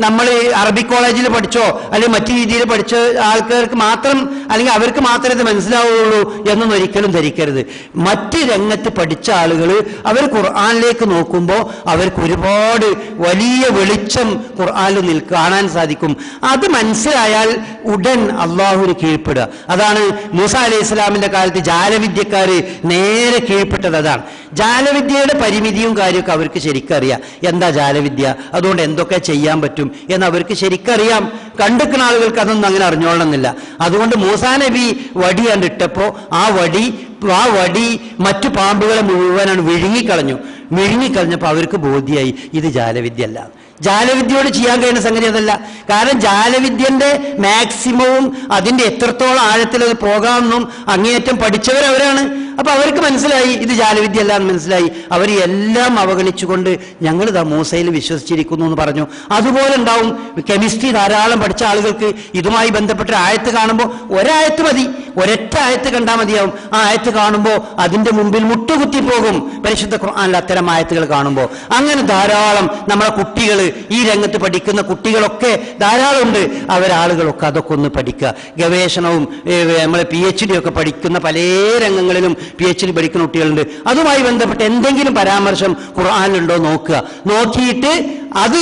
നമ്മൾ അറബിക് കോളേജിൽ പഠിച്ചോ അല്ലെങ്കിൽ മറ്റു രീതിയിൽ പഠിച്ച ആൾക്കാർക്ക് മാത്രം അല്ലെങ്കിൽ അവർക്ക് മാത്രമേ ഇത് മനസ്സിലാവുകയുള്ളൂ എന്നൊന്നും ഒരിക്കലും ധരിക്കരുത്. മറ്റ് രംഗത്ത് പഠിച്ച ആളുകൾ അവർ ഖുർആനിലേക്ക് നോക്കുമ്പോൾ അവർക്ക് ഒരുപാട് വലിയ വെളിച്ചം ഖുർആനിൽ കാണാൻ സാധിക്കും. അത് മനസ്സിലായാൽ ഉടൻ അള്ളാഹുവിന് കീഴ്പ്പെടുക. അതാണ് മൂസ അലൈഹി ഇസ്ലാമിന്റെ കാലത്ത് ജാലവിദ്യക്കാര് നേരെ കീഴ്പ്പെട്ടത്. അതാണ് ജാലവിദ്യയുടെ പരിമിതിയും കാര്യമൊക്കെ അവർക്ക് ശരിക്കറിയാം. എന്താ ജാലവിദ്യ, അതുകൊണ്ട് എന്തൊക്കെ ചെയ്യാൻ പറ്റും എന്ന് അവർക്ക് ശരിക്കറിയാം. കണ്ടെക്കുന്ന ആളുകൾക്ക് അതൊന്നും അങ്ങനെ അറിഞ്ഞോളണമെന്നില്ല. അതുകൊണ്ട് മൂസാ നബി വടി കണ്ടിട്ടപ്പോ ആ വടി മറ്റു പാമ്പുകളെ മുഴുവനാണ് വിഴുങ്ങിക്കളഞ്ഞപ്പോൾ അവർക്ക് ബോധ്യമായി ഇത് ജാലവിദ്യ അല്ല. ജാലവിദ്യയോട് ചെയ്യാൻ കഴിയുന്ന സംഗതി അതല്ല. കാരണം ജാലവിദ്യന്റെ മാക്സിമവും അതിന്റെ എത്രത്തോളം ആഴത്തിൽ അത് പോകാമെന്നും അങ്ങേയറ്റം പഠിച്ചവരവരാണ്. അപ്പൊ അവർക്ക് മനസ്സിലായി ഇത് ജാലവിദ്യ അല്ല എന്ന് മനസ്സിലായി. അവർ എല്ലാം അവഗണിച്ചുകൊണ്ട് ഞങ്ങൾ ഇതാ മൂസയിൽ വിശ്വസിച്ചിരിക്കുന്നു എന്ന് പറഞ്ഞു. അതുപോലെ ഉണ്ടാവും കെമിസ്ട്രി ധാരാളം പഠിച്ച ആളുകൾക്ക് ഇതുമായി ബന്ധപ്പെട്ട ആയത്ത് കാണുമ്പോൾ ഒരായത്ത് മതി, ഒരൊറ്റ ആയത്ത് കണ്ടാൽ മതിയാവും. ആ ആയത്ത് കാണുമ്പോൾ അതിന്റെ മുമ്പിൽ മുട്ടുകുത്തി പോകും പരിശുദ്ധ ഖുർആനിൽ അത്തരം ആയത്തുകൾ കാണുമ്പോൾ. അങ്ങനെ ധാരാളം നമ്മളെ കുട്ടികൾ, ഈ രംഗത്ത് പഠിക്കുന്ന കുട്ടികളൊക്കെ ധാരാളം ഉണ്ട്. അവരാളുകളൊക്കെ അതൊക്കെ ഒന്ന് പഠിക്കുക. ഗവേഷണവും നമ്മളെ PhD ഒക്കെ പഠിക്കുന്ന പല രംഗങ്ങളിലും PhD പഠിക്കുന്ന കുട്ടികളുണ്ട്. അതുമായി ബന്ധപ്പെട്ട് എന്തെങ്കിലും പരാമർശം ഖുർആനിലുണ്ടോ നോക്കുക. നോക്കിയിട്ട് അത്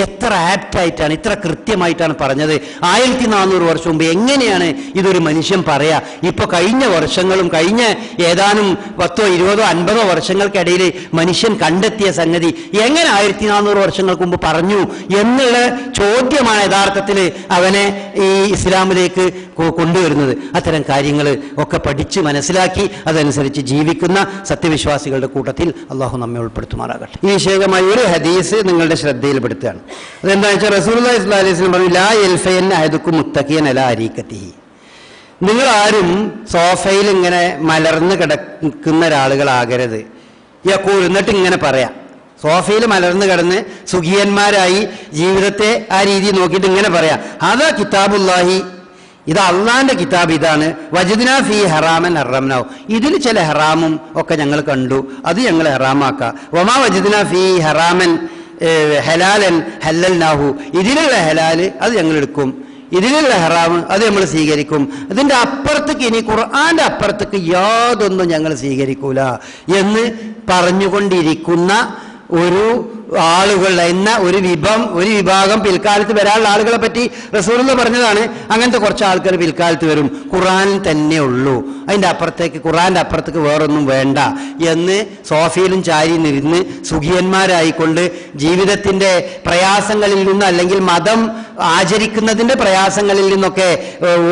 എത്ര ആപ്റ്റായിട്ടാണ്, ഇത്ര കൃത്യമായിട്ടാണ് പറഞ്ഞത്. 1400 വർഷം മുമ്പ് എങ്ങനെയാണ് ഇതൊരു മനുഷ്യൻ പറയാ? ഇപ്പൊ കഴിഞ്ഞ വർഷങ്ങളും കഴിഞ്ഞ ഏതാനും 10, 20, 50 വർഷങ്ങൾക്കിടയിൽ മനുഷ്യൻ കണ്ടെത്തിയ സംഗതി എങ്ങനെ 1400 വർഷങ്ങൾക്ക് മുമ്പ് പറഞ്ഞു എന്നുള്ള ചോദ്യമാണ് യഥാർത്ഥത്തിൽ അവനെ ഈ ഇസ്ലാമിലേക്ക് കൊണ്ടുവരുന്നത്. അത്തരം കാര്യങ്ങൾ ഒക്കെ പഠിച്ച് മനസ്സിലാക്കി അതനുസരിച്ച് ജീവിക്കുന്ന സത്യവിശ്വാസികളുടെ കൂട്ടത്തിൽ അള്ളാഹു നമ്മെ ഉൾപ്പെടുത്തുമാറാകട്ടെ. ഈ വിഷയകമായ ഒരു ഹദീസ് നിങ്ങളുടെ ശ്രദ്ധയിൽപ്പെടുത്തുകയാണ്. അതെന്താ വെച്ചാൽ റസൂലുള്ളാഹി സ്വല്ലല്ലാഹു അലൈഹി വസല്ലം പറഞ്ഞു, ലാ യൽഫയന്ന അഹദുക്കും മുത്തഖിയൻ അലാ അരീഖതിഹി. നിങ്ങൾ ആരും സോഫയിൽ ഇങ്ങനെ മലർന്ന് കിടക്കുന്ന ഒരാളുകളാകരുത്. യഖൂൽ, എന്നിട്ട് ഇങ്ങനെ പറയാം, സോഫയിൽ മലർന്ന് കിടന്ന് സുഖിയന്മാരായി ജീവിതത്തെ ആ രീതി നോക്കിയിട്ട് ഇങ്ങനെ പറയാം, അതാ കിതാബുല്ലാഹി, ഇത് അള്ളാന്റെ കിതാബ് ഇതാണ്, വജദ്നാ ഫീ ഹറാമൻ ഹറംനാഹു, ഇതിൽ ചില ഹറാമും ഒക്കെ ഞങ്ങൾ കണ്ടു, അത് ഞങ്ങൾ ഹറാമാക്കാം. വമാ വജദ്നാ ഫീ ഹറാമൻ ഹലാലൻ ഹല്ലൽനാഹു, ഇതിലുള്ള ഹലാല് അത് ഞങ്ങൾ എടുക്കും, ഇതിലുള്ള ഹറാമ് അത് നമ്മൾ സ്വീകരിക്കും. അതിന്റെ അപ്പുറത്തേക്ക്, ഇനി ഖുർആന്റെ അപ്പുറത്തേക്ക് യാതൊന്നും ഞങ്ങൾ സ്വീകരിക്കൂല എന്ന് പറഞ്ഞുകൊണ്ടിരിക്കുന്ന ഒരു ആളുകൾ എന്ന ഒരു വിഭാഗം പിൽക്കാലത്ത് വരാനുള്ള ആളുകളെ പറ്റി റസൂലുള്ളാഹി പറഞ്ഞതാണ്. അങ്ങനത്തെ കുറച്ച് ആൾക്കാർ പിൽക്കാലത്ത് വരും. ഖുർആൻ തന്നെ ഉള്ളൂ, അതിൻ്റെ അപ്പുറത്തേക്ക് ഖുർആന്റെ അപ്പുറത്തേക്ക് വേറൊന്നും വേണ്ട എന്ന് സോഫയിലും ചാരിയും ഇരുന്ന് സുഖിയന്മാരായിക്കൊണ്ട് ജീവിതത്തിന്റെ പ്രയാസങ്ങളിൽ നിന്ന് അല്ലെങ്കിൽ മതം ആചരിക്കുന്നതിന്റെ പ്രയാസങ്ങളിൽ നിന്നൊക്കെ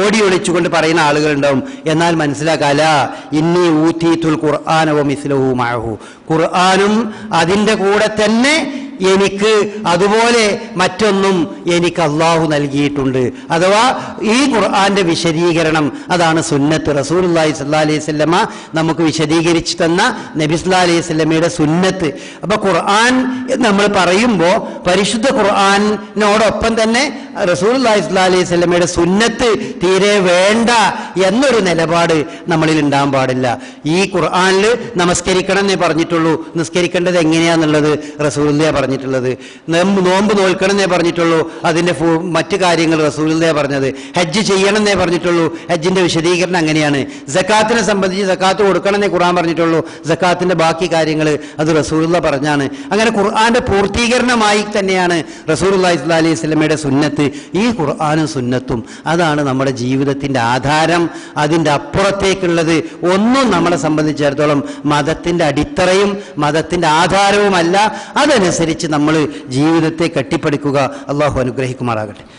ഓടി ഒളിച്ചുകൊണ്ട് പറയുന്ന ആളുകളുണ്ടാവും. എന്നാൽ മനസ്സിലാക്കാല, ഇന്നി ഊതീതുൽ ഖുർആന വ മിസ്ലഹു മഅഹു, ഖുർആനും അതിൻ്റെ കൂടെ തന്നെ എനിക്ക് അതുപോലെ മറ്റൊന്നും എനിക്ക് അള്ളാഹു നൽകിയിട്ടുണ്ട്. അഥവാ ഈ ഖുർആന്റെ വിശദീകരണം അതാണ് സുന്നത്ത്. റസൂലുള്ളാഹി സ്വല്ലല്ലാഹി അലൈഹി വസല്ലമ നമുക്ക് വിശദീകരിച്ചു തന്ന നബി സല്ലല്ലാഹി അലൈഹി വസല്ലമയുടെ സുന്നത്ത്. അപ്പൊ ഖുർആൻ നമ്മൾ പറയുമ്പോൾ പരിശുദ്ധ ഖുർആനോടൊപ്പം തന്നെ റസൂലുള്ളാഹി സ്വല്ലല്ലാഹി അലൈഹി വസല്ലമയുടെ സുന്നത്ത് തീരെ വേണ്ട എന്നൊരു നിലപാട് നമ്മളിൽ ഉണ്ടാകാൻ പാടില്ല. ഈ ഖുർആനിൽ നമസ്കരിക്കണം എന്നേ പറഞ്ഞിട്ടുള്ളൂ, നിസ്കരിക്കേണ്ടത് എങ്ങനെയാന്നുള്ളത് റസൂലുള്ളാഹി പറഞ്ഞിട്ടുള്ളത്. നോമ്പ് നോൽക്കണം എന്നേ പറഞ്ഞിട്ടുള്ളൂ, അതിന്റെ മറ്റു കാര്യങ്ങൾ റസൂലുള്ളാഹി പറഞ്ഞത്. ഹജ്ജ് ചെയ്യണം എന്നേ പറഞ്ഞിട്ടുള്ളൂ, ഹജ്ജിന്റെ വിശദീകരണം അങ്ങനെയാണ്. സക്കാത്തിനെ സംബന്ധിച്ച് സക്കാത്ത് കൊടുക്കണം എന്നേ ഖുർആൻ പറഞ്ഞിട്ടുള്ളൂ, സക്കാത്തിന്റെ ബാക്കി കാര്യങ്ങൾ അത് റസൂലുള്ളാഹി പറഞ്ഞാണ്. അങ്ങനെ ഖുർആന്റെ പൂർത്തീകരണമായി തന്നെയാണ് റസൂലുള്ളാഹി സ്വല്ലല്ലാഹി അലൈഹി വസല്ലമയുടെ സുന്നത്ത്. ഈ ഖുർആനും സുന്നത്തും അതാണ് നമ്മുടെ ജീവിതത്തിന്റെ ആധാരം. അതിൻ്റെ അപ്പുറത്തേക്കുള്ളത് ഒന്നും നമ്മളെ സംബന്ധിച്ചിടത്തോളം മതത്തിന്റെ അടിത്തറയും മതത്തിന്റെ ആധാരവുമല്ല. അതനുസരിച്ച് നമ്മൾ ജീവിതത്തെ കെട്ടിപ്പടുക്കുക. അള്ളാഹു അനുഗ്രഹിക്കുമാറാകട്ടെ.